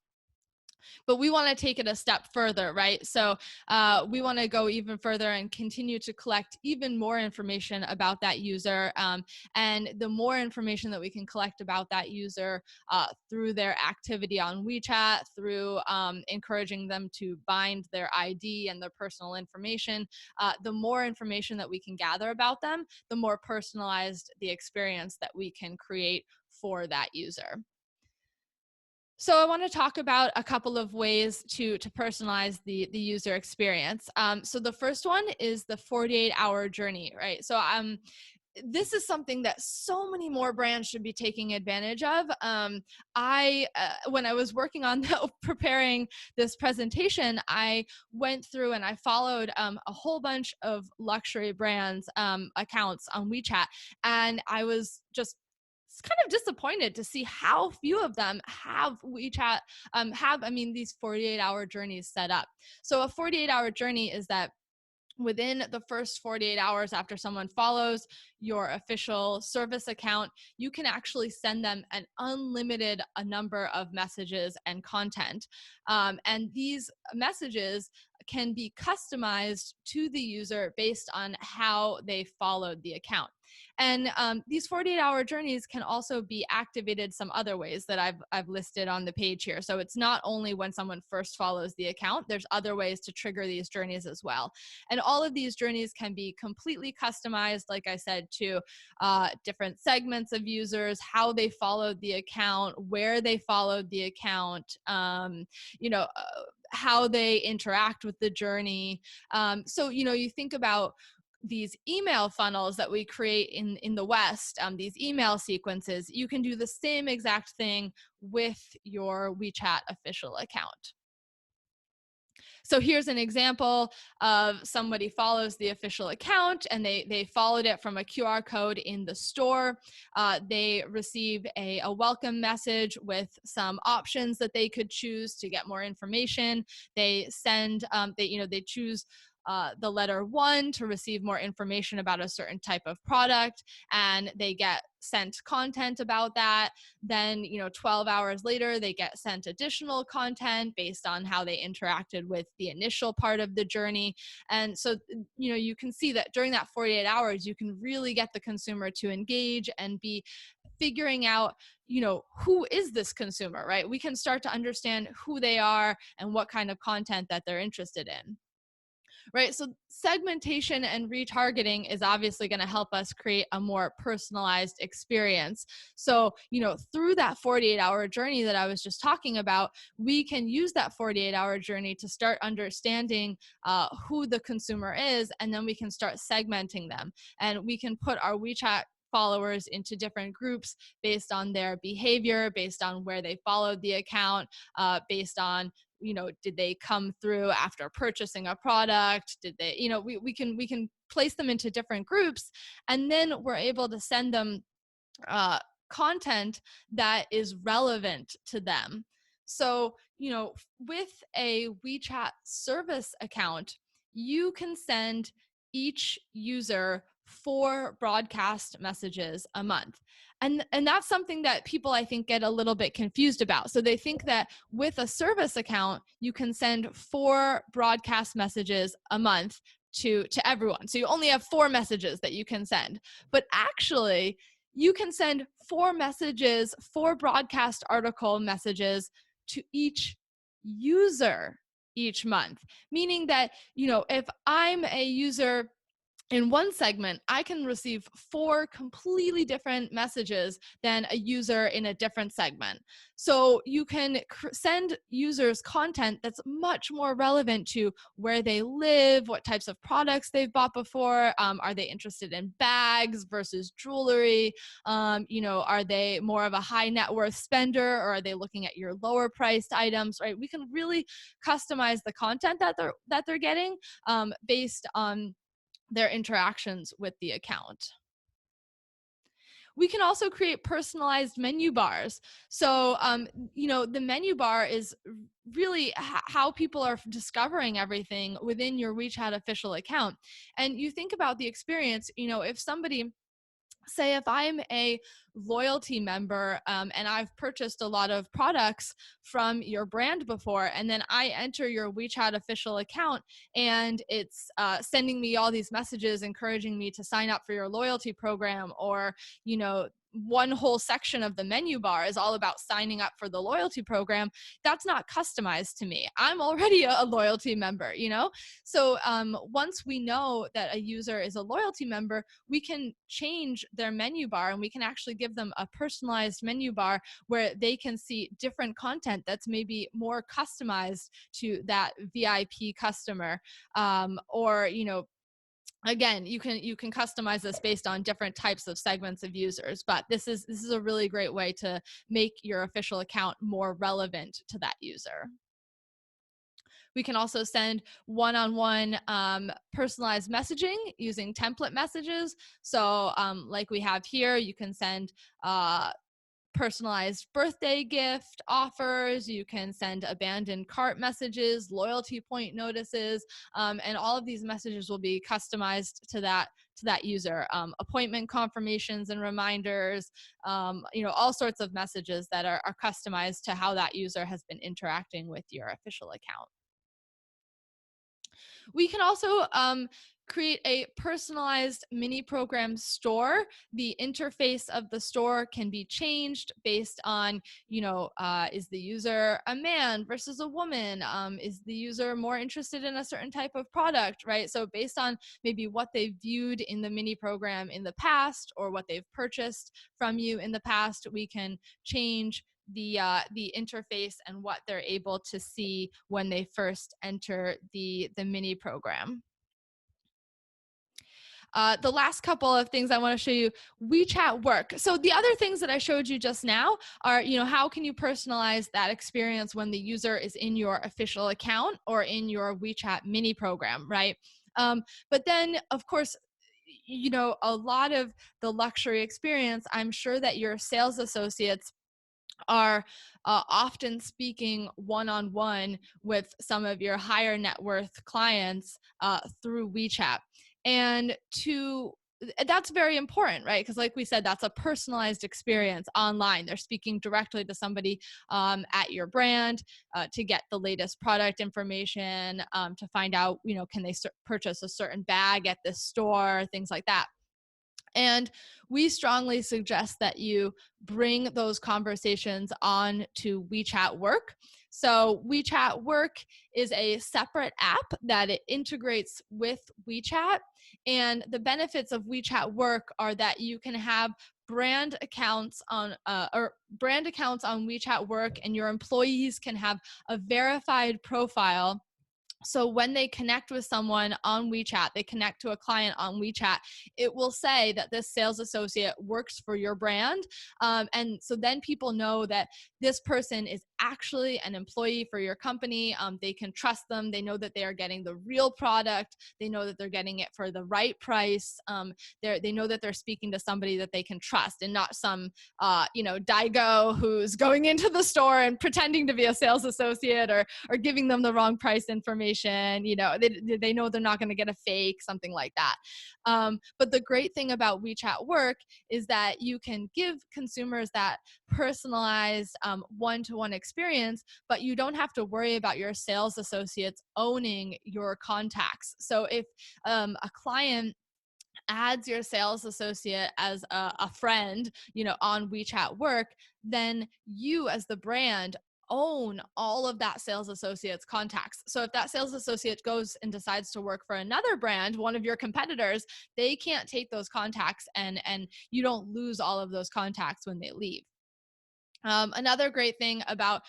But we want to take it a step further, right? So we want to go even further and continue to collect even more information about that user. And the more information that we can collect about that user through their activity on WeChat, through encouraging them to bind their ID and their personal information, the more information that we can gather about them, the more personalized the experience that we can create for that user. So I want to talk about a couple of ways to personalize the user experience. So the first one is the 48-hour journey, right? So this is something that so many more brands should be taking advantage of. When I was working on preparing this presentation, I went through and I followed a whole bunch of luxury brands accounts on WeChat, and I was just kind of disappointed to see how few of them have WeChat, these 48-hour journeys set up. So a 48-hour journey is that within the first 48 hours after someone follows your official service account, you can actually send them an unlimited number of messages and content. And these messages can be customized to the user based on how they followed the account. And these 48-hour journeys can also be activated some other ways that I've listed on the page here. So it's not only when someone first follows the account, there's other ways to trigger these journeys as well. And all of these journeys can be completely customized, like I said, to different segments of users, how they followed the account, where they followed the account, how they interact with the journey. So, you think about these email funnels that we create in the West, these email sequences. You can do the same exact thing with your WeChat official account. So here's an example of somebody follows the official account and they followed it from a QR code in the store. They receive a welcome message with some options that they could choose to get more information. They send, they choose the letter 1 to receive more information about a certain type of product, and they get sent content about that. Then 12 hours later they get sent additional content based on how they interacted with the initial part of the journey. And so you can see that during that 48 hours you can really get the consumer to engage and be figuring out who is this consumer, right? We can start to understand who they are and what kind of content that they're interested in. Right. So segmentation and retargeting is obviously going to help us create a more personalized experience. So, through that 48-hour journey that I was just talking about, we can use that 48-hour journey to start understanding who the consumer is, and then we can start segmenting them. And we can put our WeChat followers into different groups based on their behavior, based on where they followed the account, based on did they come through after purchasing a product? Did they, we can place them into different groups, and then we're able to send them content that is relevant to them. So, with a WeChat service account, you can send each user 4 broadcast messages a month. And that's something that people, I think, get a little bit confused about. So they think that with a service account, you can send 4 broadcast messages a month to everyone. So you only have 4 messages that you can send. But actually, you can send 4 messages, 4 broadcast article messages to each user each month. Meaning that, if I'm a user in one segment, I can receive 4 completely different messages than a user in a different segment. So you can send users content that's much more relevant to where they live, what types of products they've bought before. Are they interested in bags versus jewelry? Are they more of a high net worth spender, or are they looking at your lower priced items? Right? We can really customize the content that they're getting based on their interactions with the account. We can also create personalized menu bars. So, the menu bar is really how people are discovering everything within your WeChat official account. And you think about the experience, if somebody, say if I'm a loyalty member and I've purchased a lot of products from your brand before, and then I enter your WeChat official account and it's sending me all these messages encouraging me to sign up for your loyalty program, or one whole section of the menu bar is all about signing up for the loyalty program. That's not customized to me. I'm already a loyalty member, So once we know that a user is a loyalty member, we can change their menu bar and we can actually give them a personalized menu bar where they can see different content that's maybe more customized to that VIP customer. Or, again, you can customize this based on different types of segments of users, but this is a really great way to make your official account more relevant to that user. We can also send one-on-one personalized messaging using template messages. So like we have here, you can send personalized birthday gift offers. You can send abandoned cart messages, loyalty point notices, and all of these messages will be customized to that user. Appointment confirmations and reminders, all sorts of messages that are customized to how that user has been interacting with your official account. We can also create a personalized mini program store. The interface of the store can be changed based on, is the user a man versus a woman? Is the user more interested in a certain type of product, right? So based on maybe what they've viewed in the mini program in the past or what they've purchased from you in the past, we can change the interface and what they're able to see when they first enter the mini program. The last couple of things I want to show you, WeChat work. So the other things that I showed you just now are, how can you personalize that experience when the user is in your official account or in your WeChat mini program, right? But then, of course, a lot of the luxury experience, I'm sure that your sales associates are often speaking one-on-one with some of your higher net worth clients through WeChat. And that's very important, right? Because like we said, that's a personalized experience online. They're speaking directly to somebody at your brand to get the latest product information, to find out, can they purchase a certain bag at this store, things like that. And we strongly suggest that you bring those conversations on to WeChat Work. So WeChat Work is a separate app that it integrates with WeChat. And the benefits of WeChat Work are that you can have brand accounts on WeChat Work, and your employees can have a verified profile. So when they connect with someone on WeChat, they connect to a client on WeChat, it will say that this sales associate works for your brand. And so then people know that this person is actually an employee for your company. They can trust them. They know that they are getting the real product. They know that they're getting it for the right price. They know that they're speaking to somebody that they can trust, and not some, Daigo who's going into the store and pretending to be a sales associate, or giving them the wrong price information. They know they're not going to get a fake, something like that. But the great thing about WeChat Work is that you can give consumers that personalized one-to-one experience, but you don't have to worry about your sales associates owning your contacts. So if a client adds your sales associate as a friend, on WeChat Work, then you as the brand own all of that sales associate's contacts. So if that sales associate goes and decides to work for another brand, one of your competitors, they can't take those contacts, and you don't lose all of those contacts when they leave. Another great thing about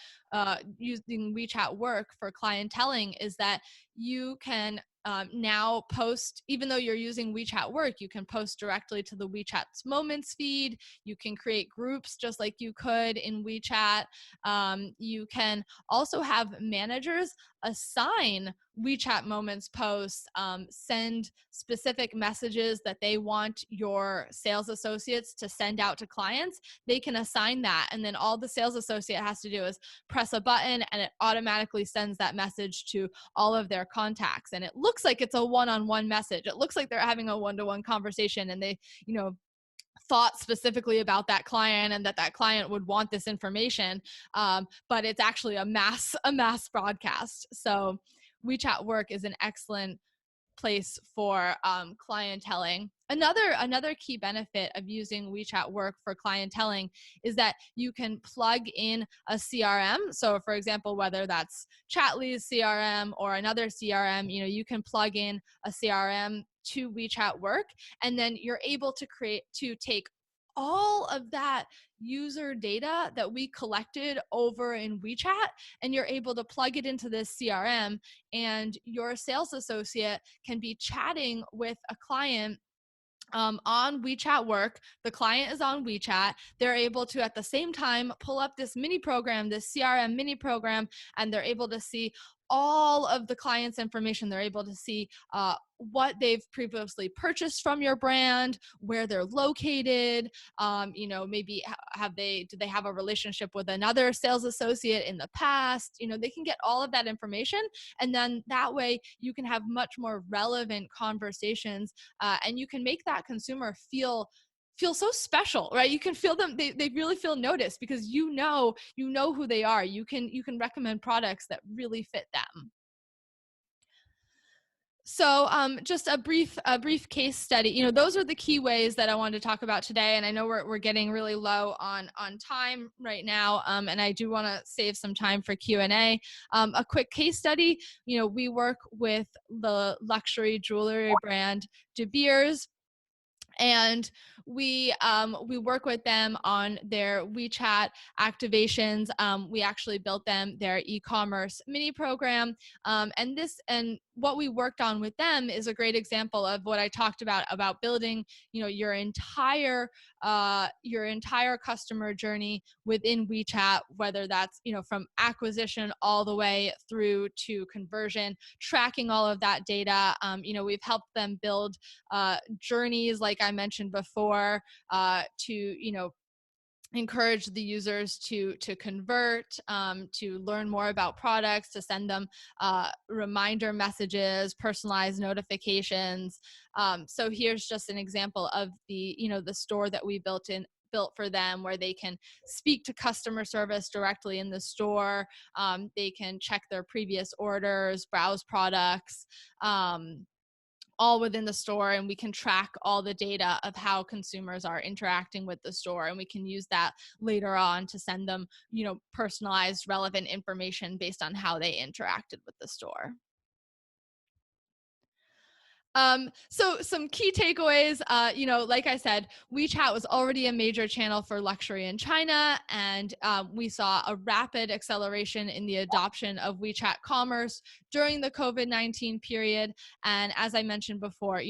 using WeChat Work for clienteling is that you can now post, even though you're using WeChat Work, you can post directly to the WeChat's Moments feed. You can create groups just like you could in WeChat. You can also have managers assign WeChat Moments posts, send specific messages that they want your sales associates to send out to clients. They can assign that, and then all the sales associate has to do is press a button, and it automatically sends that message to all of their contacts. And it looks like it's a one-on-one message. It looks like they're having a one-to-one conversation, and they, thought specifically about that client, and that client would want this information. But it's actually a mass broadcast. So WeChat Work is an excellent place for clienteling. Another key benefit of using WeChat Work for clienteling is that you can plug in a CRM. So for example, whether that's Chatly's CRM or another CRM, you can plug in a CRM to WeChat Work, and then you're able to take all of that user data that we collected over in WeChat, and you're able to plug it into this CRM, and your sales associate can be chatting with a client on WeChat Work. The client is on WeChat. They're able to, at the same time, pull up this mini program, this CRM mini program, and they're able to see all of the client's information. They're able to see what they've previously purchased from your brand, where they're located, maybe did they have a relationship with another sales associate in the past. They can get all of that information, and then that way you can have much more relevant conversations, and you can make that consumer feel so special, right? You can feel them, they really feel noticed, because you know who they are. You can recommend products that really fit them. So, just a brief case study. Those are the key ways that I wanted to talk about today. And I know we're getting really low on time right now, and I do want to save some time for Q&A. A quick case study. We work with the luxury jewelry brand De Beers, and we work with them on their WeChat activations. We actually built them their e-commerce mini program, and what we worked on with them is a great example of what I talked about building, your entire customer journey within WeChat, whether that's from acquisition all the way through to conversion, tracking all of that data. We've helped them build journeys, like I mentioned before, to encourage the users to convert, to learn more about products, to send them reminder messages, personalized notifications. So here's just an example of the store that we built for them, where they can speak to customer service directly in the store. They can check their previous orders, browse products, all within the store, and we can track all the data of how consumers are interacting with the store, and we can use that later on to send them personalized, relevant information based on how they interacted with the store. So some key takeaways, like I said, WeChat was already a major channel for luxury in China, and we saw a rapid acceleration in the adoption of WeChat commerce during the COVID-19 period. And as I mentioned before,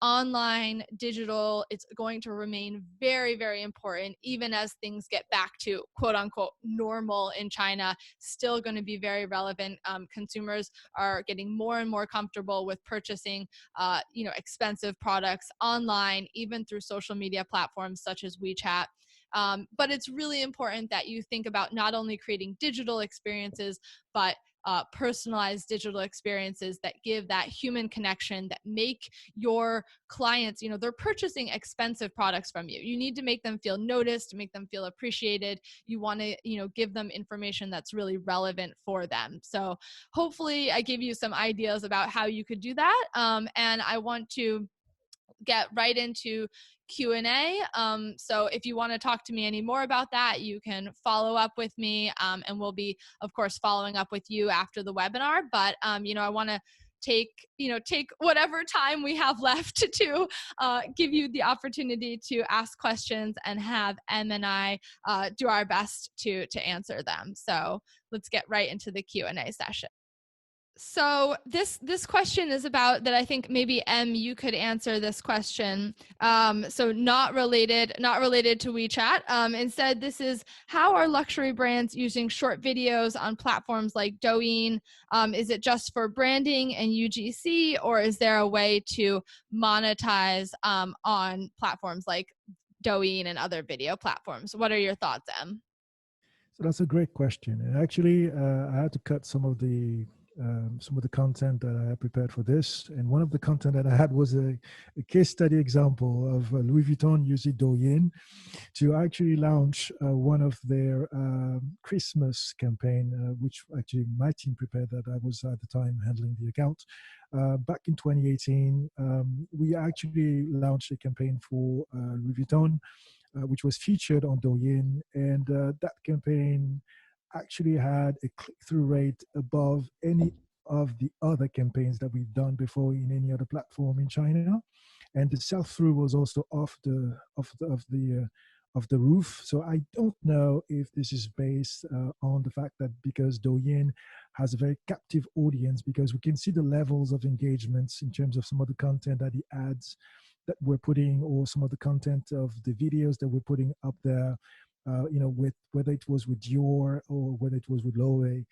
online digital, it's going to remain very, very important, even as things get back to quote unquote normal in China. Still going to be very relevant. Consumers are getting more and more comfortable with purchasing expensive products online, even through social media platforms such as WeChat. But it's really important that you think about not only creating digital experiences, but personalized digital experiences that give that human connection, that make your clients, they're purchasing expensive products from you. You need to make them feel noticed, make them feel appreciated. You want to, give them information that's really relevant for them. So hopefully I gave you some ideas about how you could do that. And I want to get right into Q&A. So if you want to talk to me any more about that, you can follow up with me, and we'll be, of course, following up with you after the webinar. But I want to take whatever time we have left to give you the opportunity to ask questions, and have Em and I do our best to answer them. So let's get right into the Q&A session. So this question is about that. I think maybe you could answer this question. So not related to WeChat. Instead, this is: how are luxury brands using short videos on platforms like Douyin? Is it just for branding and UGC, or is there a way to monetize on platforms like Douyin and other video platforms? What are your thoughts, Em? So that's a great question. And actually, I had to cut some of the content that I had prepared for this. And one of the content that I had was a case study example of Louis Vuitton using Douyin to actually launch one of their Christmas campaign, which actually my team prepared, that I was at the time handling the account. Back in 2018, we actually launched a campaign for Louis Vuitton, which was featured on Douyin, and that campaign actually had a click-through rate above any of the other campaigns that we've done before in any other platform in China, and the sell-through was also off the roof. So I don't know if this is based on the fact that because Douyin has a very captive audience, because we can see the levels of engagements in terms of some of the content that the ads that we're putting, or some of the content of the videos that we're putting up there, with whether it was with Dior or whether it was with Loewe.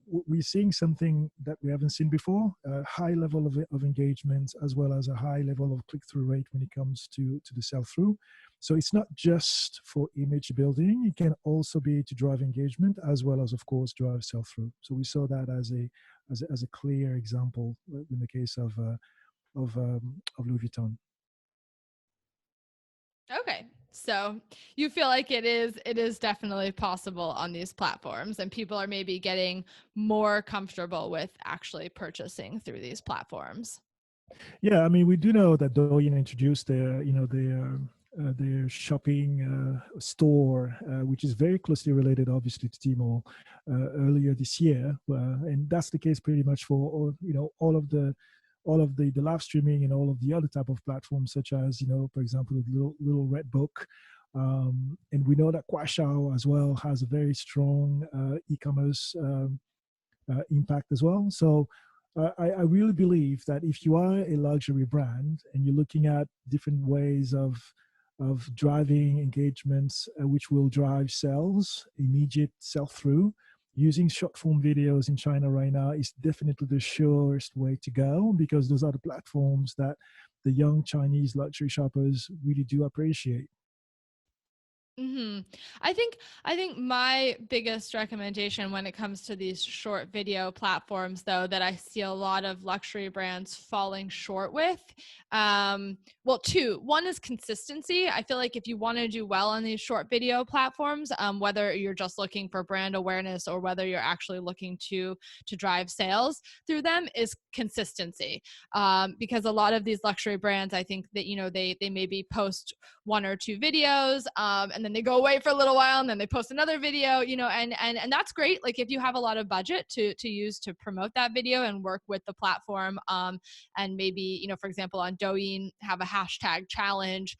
We're seeing something that we haven't seen before: a high level of engagement, as well as a high level of click-through rate when it comes to the sell-through. So it's not just for image building; it can also be to drive engagement, as well as, of course, drive sell-through. So we saw that as a clear example in the case of Louis Vuitton. Okay. So you feel like it is definitely possible on these platforms, and people are maybe getting more comfortable with actually purchasing through these platforms. Yeah, I mean, we do know that Douyin introduced their shopping store, which is very closely related, obviously, to Tmall earlier this year, and that's the case pretty much for all of the live streaming and all of the other type of platforms, such as for example, the little red book. And we know that Kuaishou as well has a very strong e-commerce impact as well. So I really believe that if you are a luxury brand and you're looking at different ways of driving engagements, which will drive sales, immediate sell through, using short form videos in China right now is definitely the surest way to go, because those are the platforms that the young Chinese luxury shoppers really do appreciate. hmm I think my biggest recommendation when it comes to these short video platforms, though, that I see a lot of luxury brands falling short with, well, two. One is consistency. I feel like if you want to do well on these short video platforms, whether you're just looking for brand awareness or whether you're actually looking to drive sales through them, is consistency. Because a lot of these luxury brands, I think that they maybe post one or two videos, and then they go away for a little while and then they post another video, and that's great, like if you have a lot of budget to use to promote that video and work with the platform, and maybe for example on Douyin have a hashtag challenge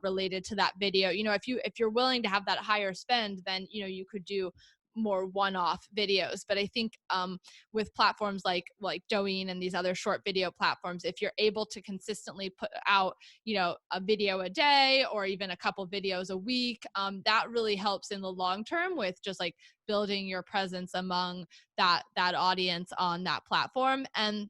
related to that video. If you're willing to have that higher spend, then you could do more one-off videos. But I think with platforms like Douyin and these other short video platforms, if you're able to consistently put out a video a day or even a couple videos a week, that really helps in the long term with just like building your presence among that audience on that platform. And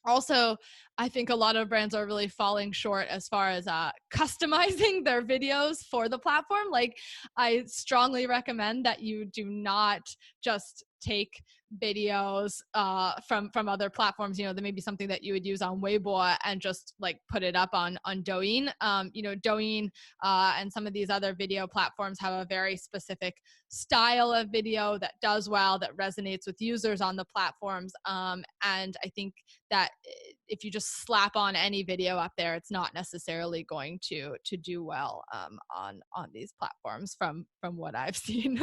also, I think a lot of brands are really falling short as far as customizing their videos for the platform. Like, I strongly recommend that you do not just take videos from other platforms. There may be something that you would use on Weibo and just like put it up on Douyin. Douyin and some of these other video platforms have a very specific style of video that does well, that resonates with users on the platforms. And I think that if you just slap on any video up there, it's not necessarily going to do well on these platforms from what I've seen.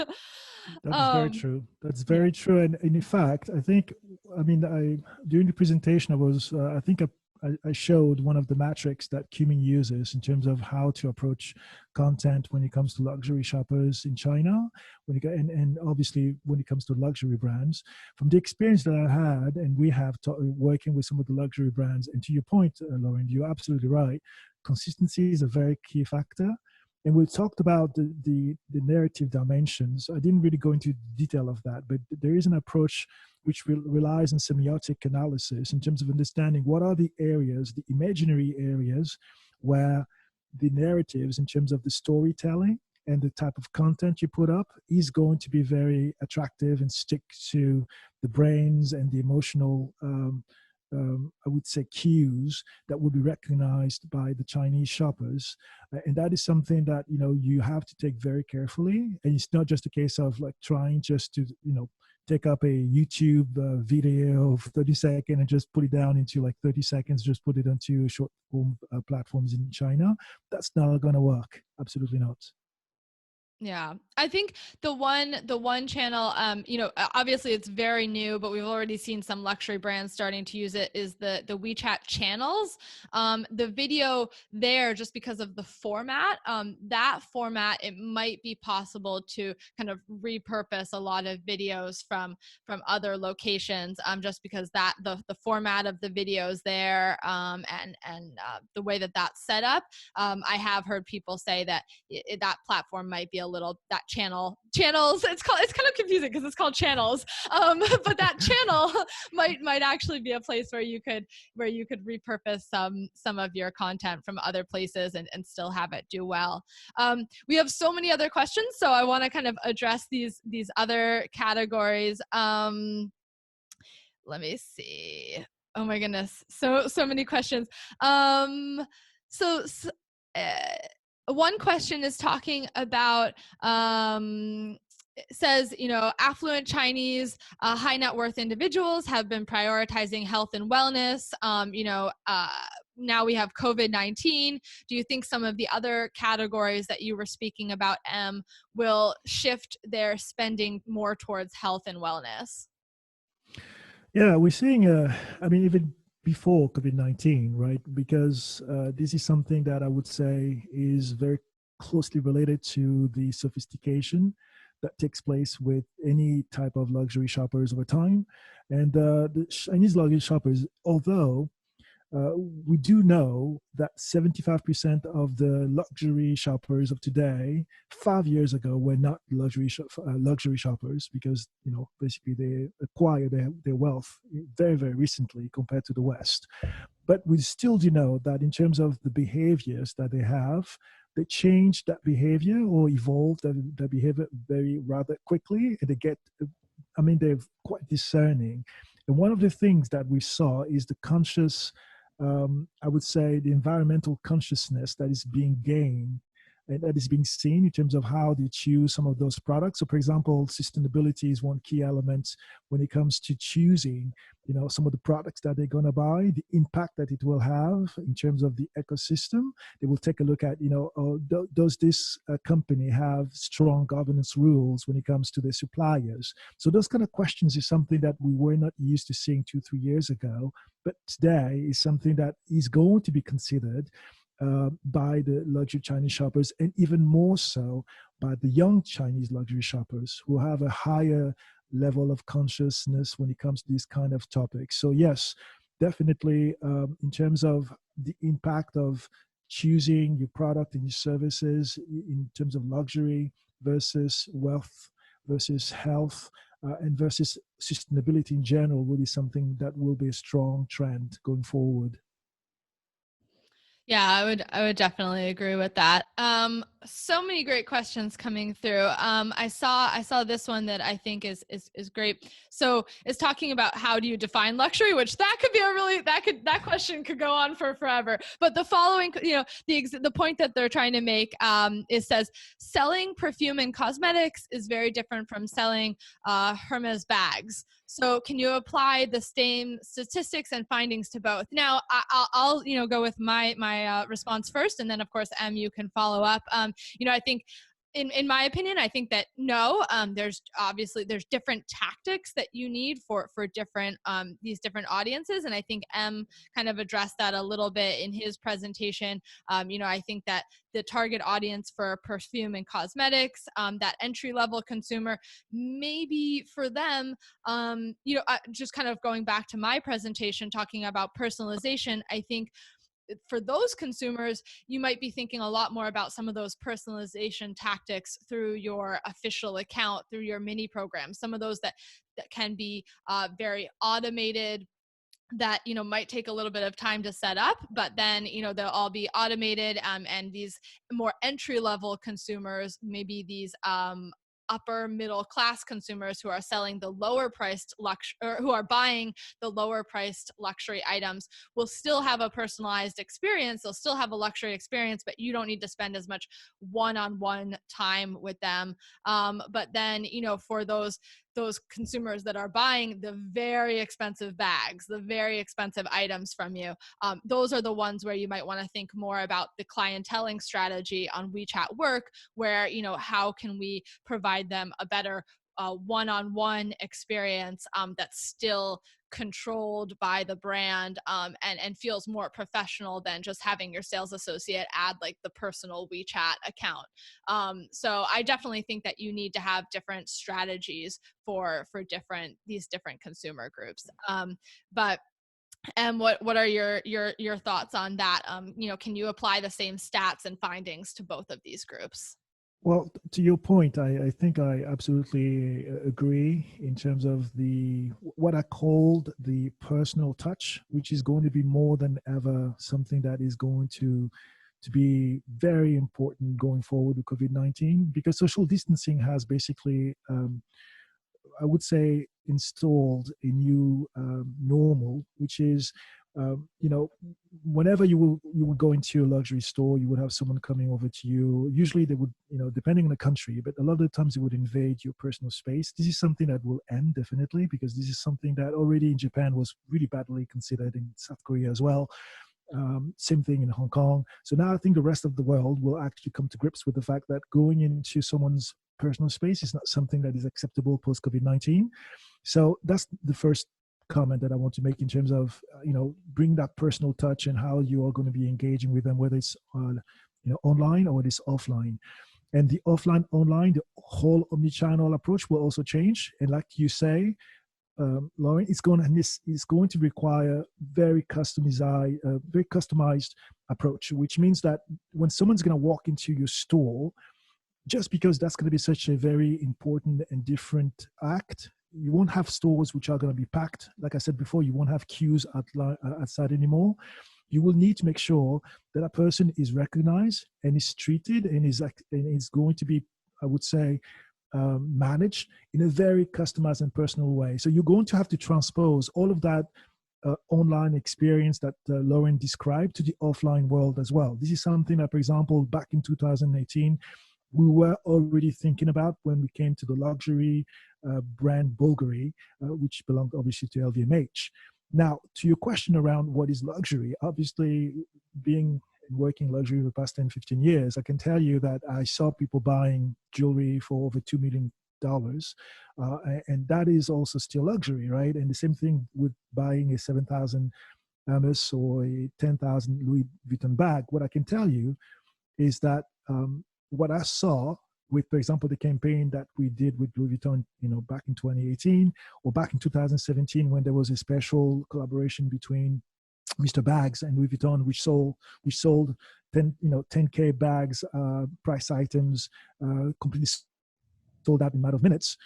That is very um, true. That's yeah. very true. And in fact, I think, I mean, during the presentation, I think I showed one of the metrics that Qumin uses in terms of how to approach content when it comes to luxury shoppers in China, and obviously when it comes to luxury brands. From the experience that I had, and we have working with some of the luxury brands, and to your point, Lauren, you're absolutely right. Consistency is a very key factor, and we talked about the narrative dimensions. I didn't really go into detail of that, but there is an approach which relies on semiotic analysis in terms of understanding what are the areas, the imaginary areas, where the narratives in terms of the storytelling and the type of content you put up is going to be very attractive and stick to the brains and the emotional I would say, cues that would be recognized by the Chinese shoppers. And that is something that, you have to take very carefully. And it's not just a case of like trying just to, take up a YouTube video of 30 seconds and just put it down into like 30 seconds, just put it onto short form platforms in China. That's not going to work. Absolutely not. Yeah, I think the one channel, obviously it's very new, but we've already seen some luxury brands starting to use it, is the WeChat channels. The video there, just because of the format, that format, it might be possible to kind of repurpose a lot of videos from other locations, just because that the format of the videos there, and the way that that's set up. I have heard people say that that platform might be a little, that channels, it's kind of confusing because it's called channels, but that channel might actually be a place where you could repurpose some of your content from other places and still have it do well. We have so many other questions, so I want to kind of address these other categories. Let me see. Oh my goodness, so many questions. So uh, one question is talking about says, affluent Chinese, high net worth individuals have been prioritizing health and wellness. Now we have COVID-19. Do you think some of the other categories that you were speaking about, will shift their spending more towards health and wellness? Yeah, we're seeing, I mean, even before COVID-19, right? Because this is something that I would say is very closely related to the sophistication that takes place with any type of luxury shoppers over time. And the Chinese luxury shoppers, although we do know that 75% of the luxury shoppers of today, 5 years ago, were not luxury shoppers, because basically they acquired their wealth very, very recently compared to the West. But we still do know that in terms of the behaviors that they have, they change that behavior or evolve that behavior very rather quickly, and they're quite discerning. And one of the things that we saw is the conscious, I would say, the environmental consciousness that is being gained and that is being seen in terms of how they choose some of those products. So, for example, sustainability is one key element when it comes to choosing, some of the products that they're going to buy, the impact that it will have in terms of the ecosystem. They will take a look at, does this company have strong governance rules when it comes to their suppliers? So those kind of questions is something that we were not used to seeing 2-3 years ago, but today is something that is going to be considered by the luxury Chinese shoppers, and even more so by the young Chinese luxury shoppers who have a higher level of consciousness when it comes to this kind of topics. So yes, definitely, in terms of the impact of choosing your product and your services in terms of luxury versus wealth versus health, and versus sustainability in general, will be something that will be a strong trend going forward. Yeah, I would definitely agree with that. So many great questions coming through. I saw this one that I think is great. So it's talking about how do you define luxury, which that could be that question could go on for forever. But the following, the point that they're trying to make, it says selling perfume and cosmetics is very different from selling Hermes bags. So can you apply the same statistics and findings to both? Now, I'll go with my response first, and then of course, you can follow up. I think in my opinion, I think that no, there's different tactics that you need for different these different audiences, and I think kind of addressed that a little bit in his presentation. I think that the target audience for perfume and cosmetics, that entry level consumer, maybe for them, just kind of going back to my presentation talking about personalization, I think for those consumers, you might be thinking a lot more about some of those personalization tactics through your official account, through your mini programs, some of those that can be very automated, that might take a little bit of time to set up, but then they'll all be automated, and these more entry level consumers, maybe these upper middle class consumers who are selling the lower priced or who are buying the lower priced luxury items, will still have a personalized experience. They'll still have a luxury experience, but you don't need to spend as much one-on-one time with them. But then for those consumers that are buying the very expensive bags, the very expensive items from you, those are the ones where you might want to think more about the clienteling strategy on WeChat Work, where how can we provide them a better one-on-one experience that's still controlled by the brand, and feels more professional than just having your sales associate add like the personal WeChat account. So I definitely think that you need to have different strategies for these different consumer groups. But and what are your thoughts on that? Can you apply the same stats and findings to both of these groups? Well, to your point, I think I absolutely agree in terms of what I called the personal touch, which is going to be more than ever something that is going to be very important going forward with COVID-19, because social distancing has basically, I would say, installed a new normal, which is you know, whenever you will go into a luxury store, you would have someone coming over to you. Usually they would, you know, depending on the country, but a lot of the times they would invade your personal space. This is something that will end definitely, because this is something that already in Japan was really badly considered, in South Korea as well. Same thing in Hong Kong. So now I think the rest of the world will actually come to grips with the fact that going into someone's personal space is not something that is acceptable post COVID-19. So that's the first comment that I want to make in terms of, you know, bring that personal touch and how you are going to be engaging with them, whether it's you know, online or it's offline. And the offline online, the whole omnichannel approach will also change. And like you say, Lauren, it's going to require very customized approach, which means that when someone's going to walk into your store, just because that's going to be such a very important and different act, you won't have stores which are going to be packed. Like I said before, you won't have queues outside anymore. You will need to make sure that a person is recognized and is treated and is going to be, I would say, managed in a very customized and personal way. So you're going to have to transpose all of that online experience that Lauren described to the offline world as well. This is something that, for example, back in 2018, we were already thinking about when we came to the luxury brand Bulgari, which belonged obviously to LVMH. Now, to your question around what is luxury, obviously being working luxury for the past 10, 15 years, I can tell you that I saw people buying jewelry for over $2 million. And that is also still luxury, right? And the same thing with buying a 7,000 Hermes or a 10,000 Louis Vuitton bag. What I can tell you is that what I saw with, for example, the campaign that we did with Louis Vuitton, you know, back in 2018 or back in 2017, when there was a special collaboration between Mr. Bags and Louis Vuitton, which sold 10K bags, price items, completely sold out in a matter of minutes.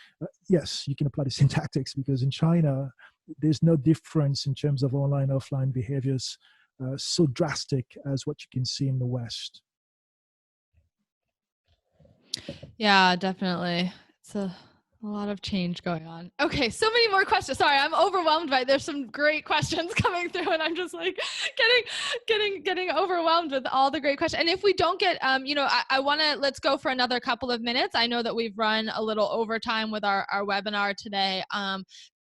Yes, you can apply the same tactics, because in China, there's no difference in terms of online, offline behaviors so drastic as what you can see in the West. Yeah, definitely. It's a lot of change going on. Okay, so many more questions. Sorry, I'm overwhelmed by there's some great questions coming through, and I'm just like getting overwhelmed with all the great questions. And if we don't get, I want to, let's go for another couple of minutes. I know that we've run a little overtime with our webinar today,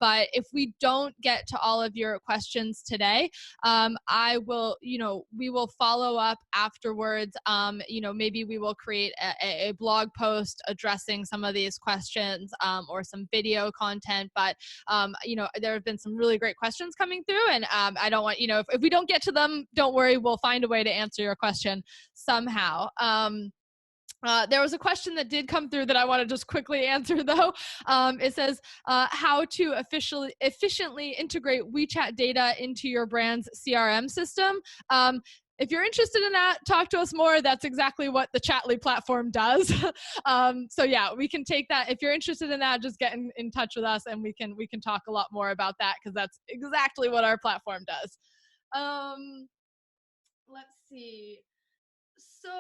but if we don't get to all of your questions today, I will, we will follow up afterwards. Maybe we will create a blog post addressing some of these questions. Or some video content, but there have been some really great questions coming through, and I don't want, if we don't get to them, don't worry, we'll find a way to answer your question somehow. There was a question that did come through that I want to just quickly answer, though. It says, how to efficiently integrate WeChat data into your brand's CRM system. If you're interested in that, talk to us more. That's exactly what the Chatly platform does. So yeah, we can take that. If you're interested in that, just get in touch with us, and we can talk a lot more about that, because that's exactly what our platform does. Let's see. So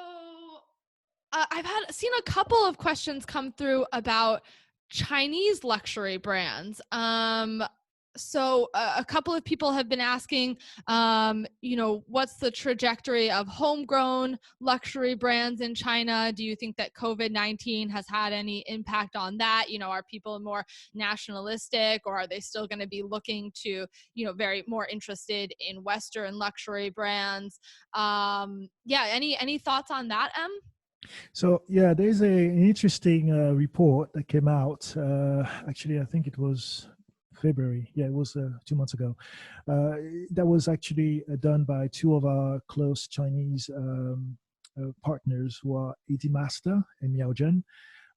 I've seen a couple of questions come through about Chinese luxury brands. So a couple of people have been asking, what's the trajectory of homegrown luxury brands in China? Do you think that COVID-19 has had any impact on that? Are people more nationalistic, or are they still going to be looking to, very more interested in Western luxury brands? Any thoughts on that, Em? So yeah, there's an interesting report that came out. Actually, I think it was February. Yeah, it was 2 months ago. That was actually done by two of our close Chinese partners, who are Eddie Master and Miaogen,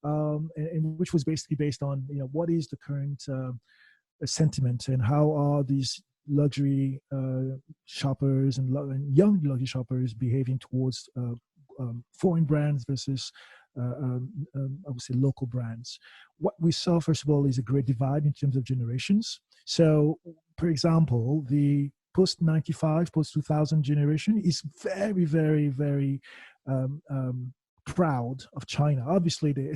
and which was basically based on what is the current sentiment, and how are these luxury shoppers and young luxury shoppers behaving towards foreign brands versus I would say local brands. What we saw, first of all, is a great divide in terms of generations. So, for example, the post 95, post 2000 generation is very, very, very proud of China. Obviously, they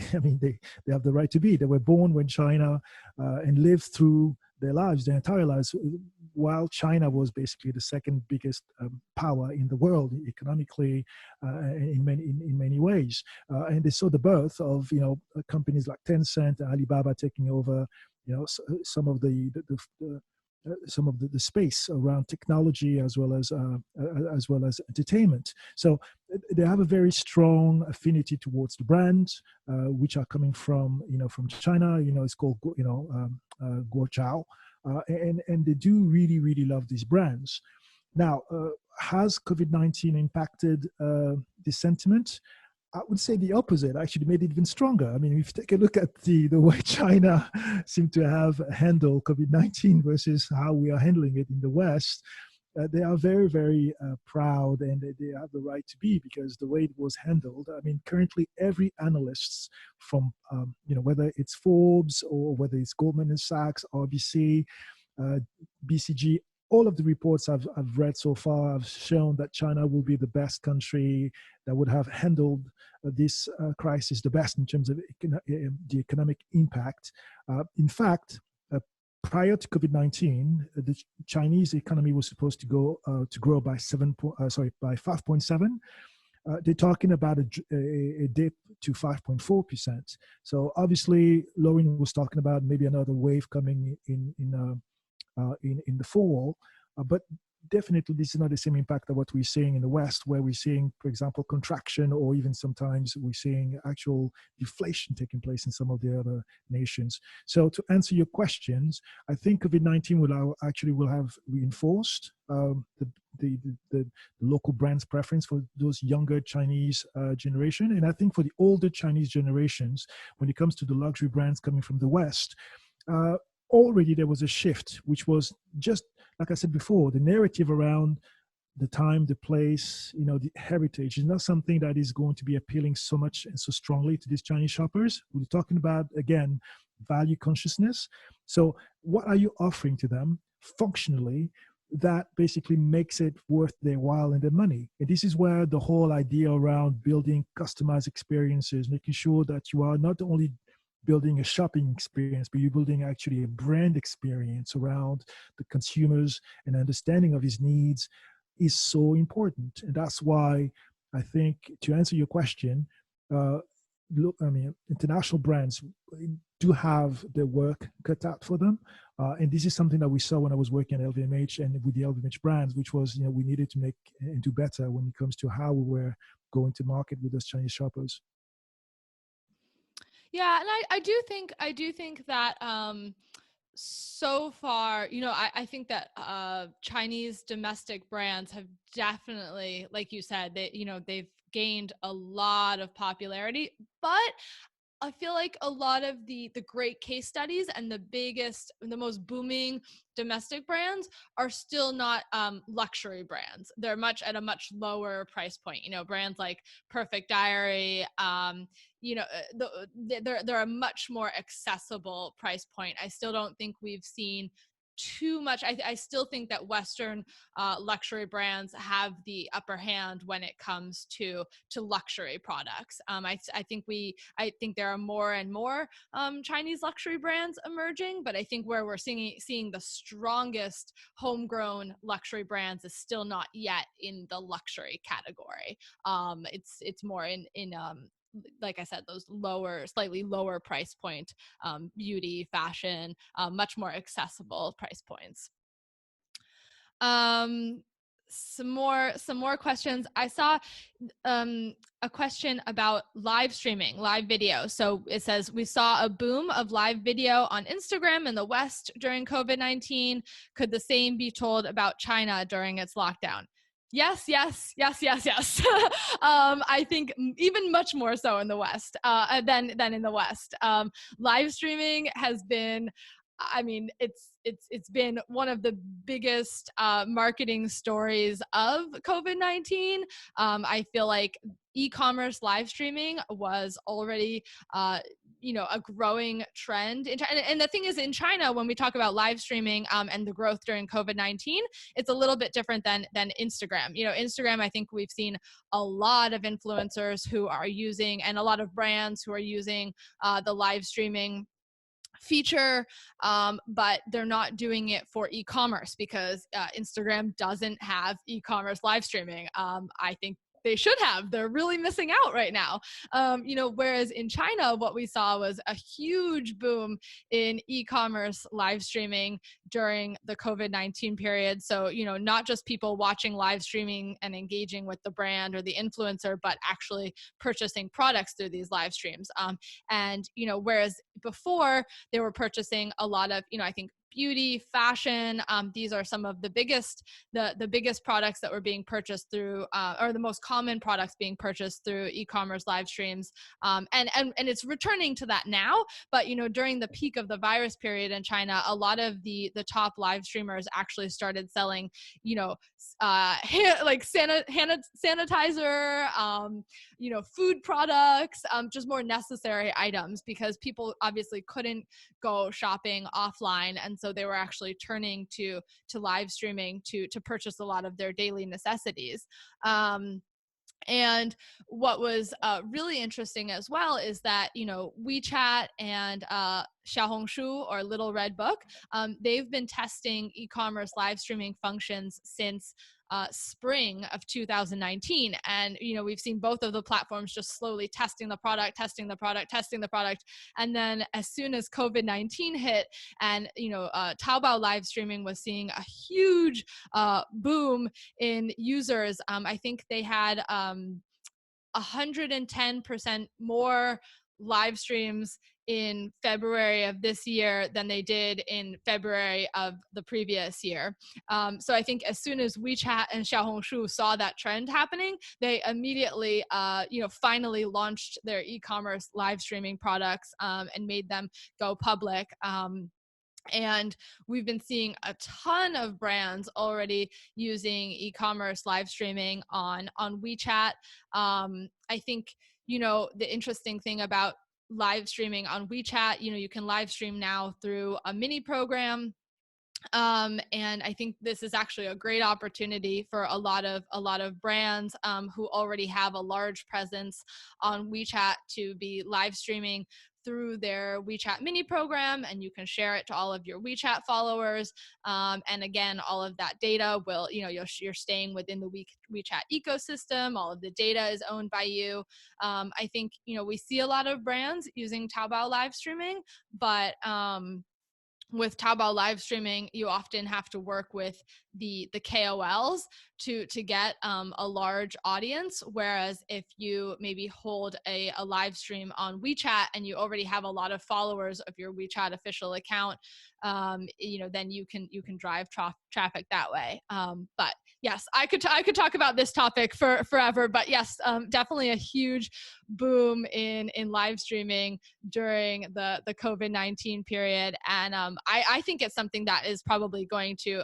have the right to be. They were born when China and lived through their lives, their entire lives, while China was basically the second biggest power in the world economically, in many ways. And they saw the birth of companies like Tencent, Alibaba taking over some of some of the space around technology as well as entertainment. So they have a very strong affinity towards the brands, which are coming from China. It's called Guochao, and they do really love these brands. Now, has COVID-19 impacted the sentiment? I would say the opposite actually made it even stronger. I mean, if you take a look at the way China seemed to have handled COVID-19 versus how we are handling it in the West, they are very proud, and they have the right to be, because the way it was handled. I mean, currently every analyst from whether it's Forbes or whether it's Goldman Sachs, RBC, BCG, all of the reports I've read so far have shown that China will be the best country that would have handled this crisis the best in terms of the economic impact. In fact, prior to COVID-19, the Chinese economy was supposed to grow by 5.7. They're talking about a dip to 5.4%. So obviously, Lauren was talking about maybe another wave coming in the fall, but definitely this is not the same impact of what we're seeing in the West, where we're seeing, for example, contraction, or even sometimes we're seeing actual deflation taking place in some of the other nations. So to answer your questions, I think COVID-19 will have reinforced the local brand's preference for those younger Chinese generation. And I think for the older Chinese generations, when it comes to the luxury brands coming from the West, already there was a shift, which was just, like I said before, the narrative around the time, the place, the heritage is not something that is going to be appealing so much and so strongly to these Chinese shoppers. We're talking about, again, value consciousness. So what are you offering to them functionally that basically makes it worth their while and their money? And this is where the whole idea around building customized experiences, making sure that you are not only building a shopping experience, but you're building actually a brand experience around the consumers and understanding of his needs, is so important. And that's why I think, to answer your question, international brands do have their work cut out for them. And this is something that we saw when I was working at LVMH and with the LVMH brands, which was, we needed to make and do better when it comes to how we were going to market with those Chinese shoppers. Yeah, and I do think that so far, I think that Chinese domestic brands have definitely, like you said, they've gained a lot of popularity, but I feel like a lot of the great case studies and the most booming domestic brands are still not luxury brands. They're at a much lower price point. Brands like Perfect Diary. They're a much more accessible price point. I still don't think we've seen too much. I still think that Western luxury brands have the upper hand when it comes to luxury products. I think there are more and more Chinese luxury brands emerging, but I think where we're seeing the strongest homegrown luxury brands is still not yet in the luxury category. It's more in like I said, those slightly lower price point, beauty, fashion, much more accessible price points. Some more questions. I saw a question about live streaming, live video. So it says, we saw a boom of live video on Instagram in the West during COVID-19. Could the same be told about China during its lockdown? Yes. I think even much more so in the West than in the West. Live streaming has been, it's been one of the biggest marketing stories of COVID-19. I feel like e-commerce live streaming was already a growing trend in China. And the thing is, in China, when we talk about live streaming and the growth during COVID-19, it's a little bit different than Instagram. Instagram, I think we've seen a lot of influencers who are using, and a lot of brands who are using the live streaming feature, but they're not doing it for e-commerce because Instagram doesn't have e-commerce live streaming. I think they should have. They're really missing out right now. Whereas in China, what we saw was a huge boom in e-commerce live streaming during the COVID-19 period. So, not just people watching live streaming and engaging with the brand or the influencer, but actually purchasing products through these live streams. Whereas before they were purchasing a lot of, I think beauty, fashion. These are some of the biggest products that were being purchased through, or the most common products being purchased through e-commerce live streams. And it's returning to that now. But during the peak of the virus period in China, a lot of the top live streamers actually started selling, like sanitizer, food products, just more necessary items because people obviously couldn't go shopping offline, and so they were actually turning to live streaming to purchase a lot of their daily necessities. And what was really interesting as well is that, WeChat and Xiaohongshu, or Little Red Book, they've been testing e-commerce live streaming functions since spring of 2019. And, we've seen both of the platforms just slowly testing the product. And then as soon as COVID-19 hit and, Taobao live streaming was seeing a huge boom in users. I think they had 110% more live streams in February of this year than they did in February of the previous year. So I think as soon as WeChat and Xiaohongshu saw that trend happening, they immediately, finally launched their e-commerce live streaming products and made them go public. And we've been seeing a ton of brands already using e-commerce live streaming on WeChat. I think, the interesting thing about live streaming on WeChat, you can live stream now through a mini program. And I think this is actually a great opportunity for a lot of brands who already have a large presence on WeChat to be live streaming through their WeChat mini program, and you can share it to all of your WeChat followers. And again, all of that data will, you're staying within the WeChat ecosystem. All of the data is owned by you. I think, we see a lot of brands using Taobao live streaming, but with Taobao live streaming, you often have to work with the KOLs to get a large audience. Whereas if you maybe hold a live stream on WeChat and you already have a lot of followers of your WeChat official account, then you can drive traffic that way. But yes, I could talk about this topic for forever. But yes, definitely a huge boom in live streaming during the COVID-19 period. And I think it's something that is probably going to,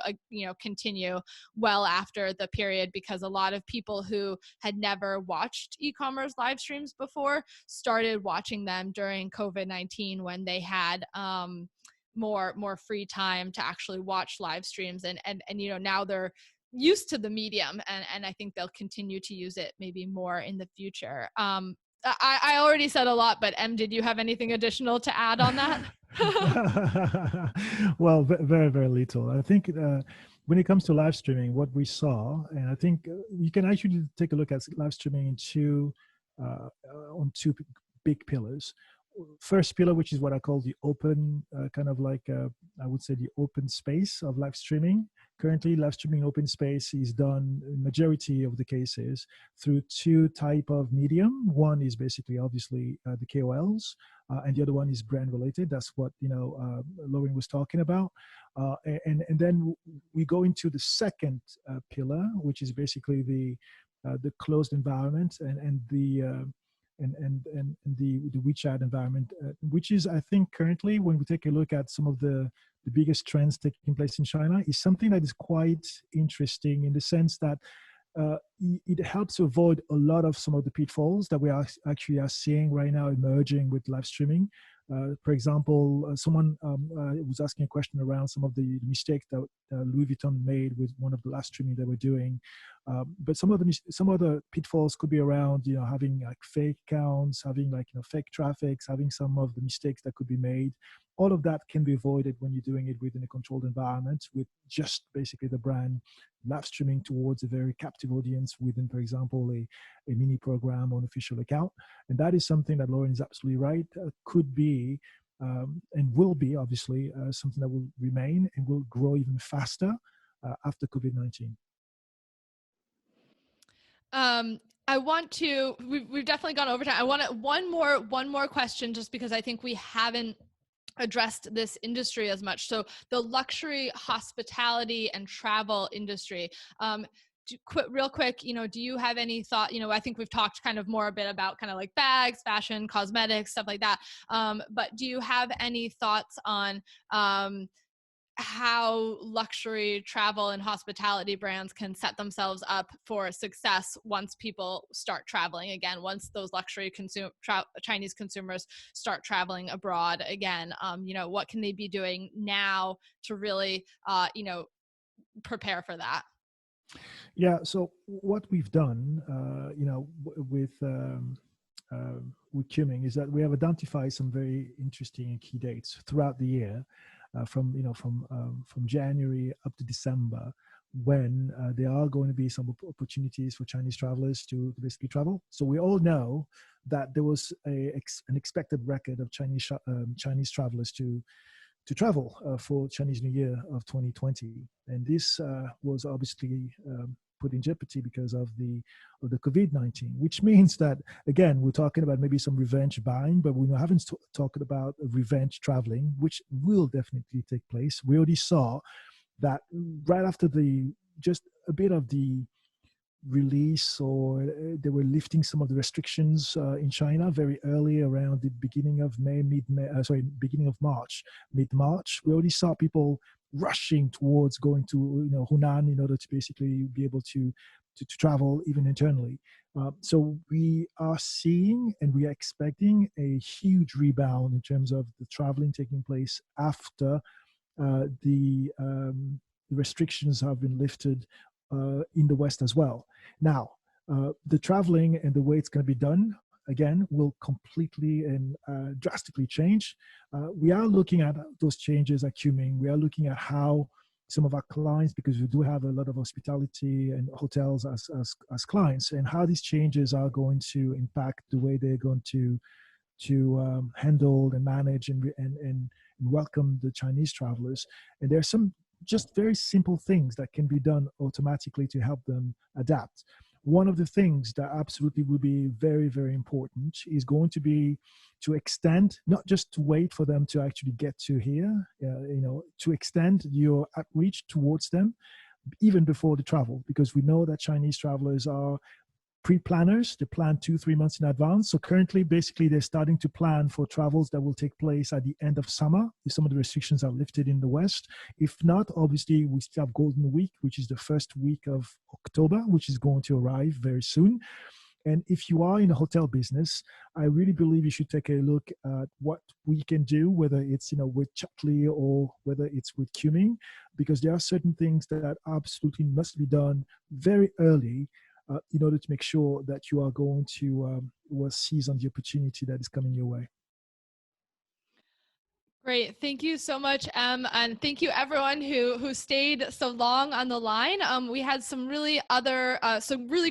continue well after the period, because a lot of people who had never watched e-commerce live streams before started watching them during COVID-19 when they had more free time to actually watch live streams. And now they're used to the medium, and I think they'll continue to use it maybe more in the future. I already said a lot, but did you have anything additional to add on that? Well, very, very little. I think when it comes to live streaming, what we saw, and I think you can actually take a look at live streaming on two big pillars. First pillar, which is what I call the open, kind of like, I would say the open space of live streaming. Currently, live streaming open space is done in majority of the cases through two type of medium. One is basically, obviously, the KOLs, and the other one is brand related. That's what, Lauren was talking about. And then we go into the second pillar, which is basically the closed environment and the WeChat environment, which is, I think, currently, when we take a look at some of the biggest trends taking place in China, is something that is quite interesting in the sense that it helps avoid a lot of some of the pitfalls that we are seeing right now emerging with live streaming. For example, someone was asking a question around some of the mistakes that Louis Vuitton made with one of the live streaming they were doing. But some of the pitfalls could be around, having like fake accounts, having like fake traffics, having some of the mistakes that could be made. All of that can be avoided when you're doing it within a controlled environment with just basically the brand live streaming towards a very captive audience within, for example, a mini program or an official account. And that is something that Lauren is absolutely right, could be and will be obviously something that will remain and will grow even faster after COVID-19. I want to. We've definitely gone over time. I want to one more question, just because I think we haven't addressed this industry as much. So the luxury hospitality and travel industry. Real quick, do you have any thought? I think we've talked kind of more a bit about kind of like bags, fashion, cosmetics, stuff like that. But do you have any thoughts on how luxury travel and hospitality brands can set themselves up for success once people start traveling again, once those luxury Chinese consumers start traveling abroad again? What can they be doing now to really, prepare for that? Yeah. So what we've done, with Qumin is that we have identified some very interesting and key dates throughout the year, from January up to December, when there are going to be some opportunities for Chinese travelers to basically travel. So we all know that there was an expected record of Chinese travelers to travel for Chinese New Year of 2020, and this was obviously put in jeopardy because of the COVID-19, which means that again we're talking about maybe some revenge buying, but we haven't talked about revenge traveling, which will definitely take place. We already saw that right after just a bit of the release, or they were lifting some of the restrictions in China very early around the beginning of beginning of March, mid-March. We already saw people rushing towards going to Hunan in order to basically be able to travel even internally. So we are seeing and we are expecting a huge rebound in terms of the traveling taking place after the restrictions have been lifted in the West as well. Now, the traveling and the way it's going to be done, again, will completely and drastically change. We are looking at those changes at Qumin. We are looking at how some of our clients, because we do have a lot of hospitality and hotels as clients, and how these changes are going to impact the way they're going to handle and manage and welcome the Chinese travelers. And there's some just very simple things that can be done automatically to help them adapt. One of the things that absolutely will be very, very important is going to be to extend, not just to wait for them to actually get to here, to extend your outreach towards them even before the travel, because we know that Chinese travelers are pre-planners. They plan 2-3 months in advance. So currently, basically, they're starting to plan for travels that will take place at the end of summer if some of the restrictions are lifted in the West. If not, obviously, we still have Golden Week, which is the first week of October, which is going to arrive very soon. And if you are in the hotel business, I really believe you should take a look at what we can do, whether it's with ChatLabs or whether it's with Qumin, because there are certain things that absolutely must be done very early in order to make sure that you are going to seize on the opportunity that is coming your way. Great. Thank you so much, Em. And thank you everyone who stayed so long on the line. We had some really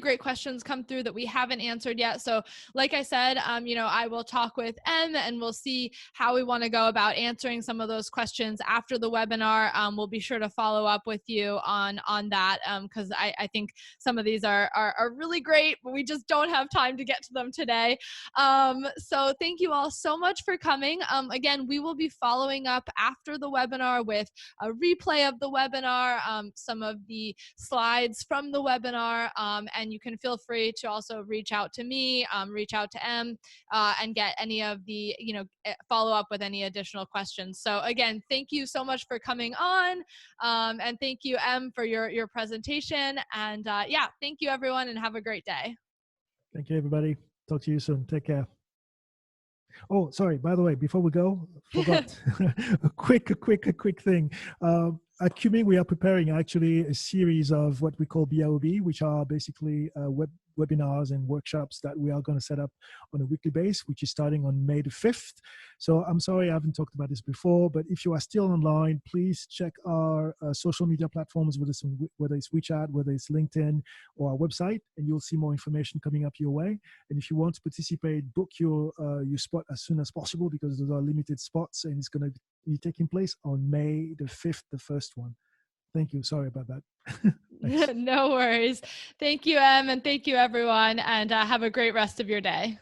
great questions come through that we haven't answered yet. So like I said, I will talk with Em and we'll see how we want to go about answering some of those questions after the webinar. We'll be sure to follow up with you on that, because I think some of these are really great, but we just don't have time to get to them today. So thank you all so much for coming. Again, we will be following up after the webinar with a replay of the webinar, some of the slides from the webinar, and you can feel free to also reach out to me, reach out to Em, and get any of the, follow up with any additional questions. So again, thank you so much for coming on, and thank you, Em, for your presentation. And yeah, thank you everyone, and have a great day. Thank you, everybody. Talk to you soon. Take care. Oh, sorry. By the way, before we go, forgot a quick thing. at Qumin, we are preparing actually a series of what we call BOB, which are basically webinars and workshops that we are going to set up on a weekly basis, which is starting on May the 5th. So I'm sorry I haven't talked about this before, but if you are still online, please check our social media platforms, whether it's WeChat, whether it's LinkedIn, or our website, and you'll see more information coming up your way. And if you want to participate, book your spot as soon as possible, because those are limited spots, and it's going to be taking place on May the 5th, the first one. Thank you. Sorry about that. Thanks. No worries. Thank you, Em, and thank you, everyone, and have a great rest of your day.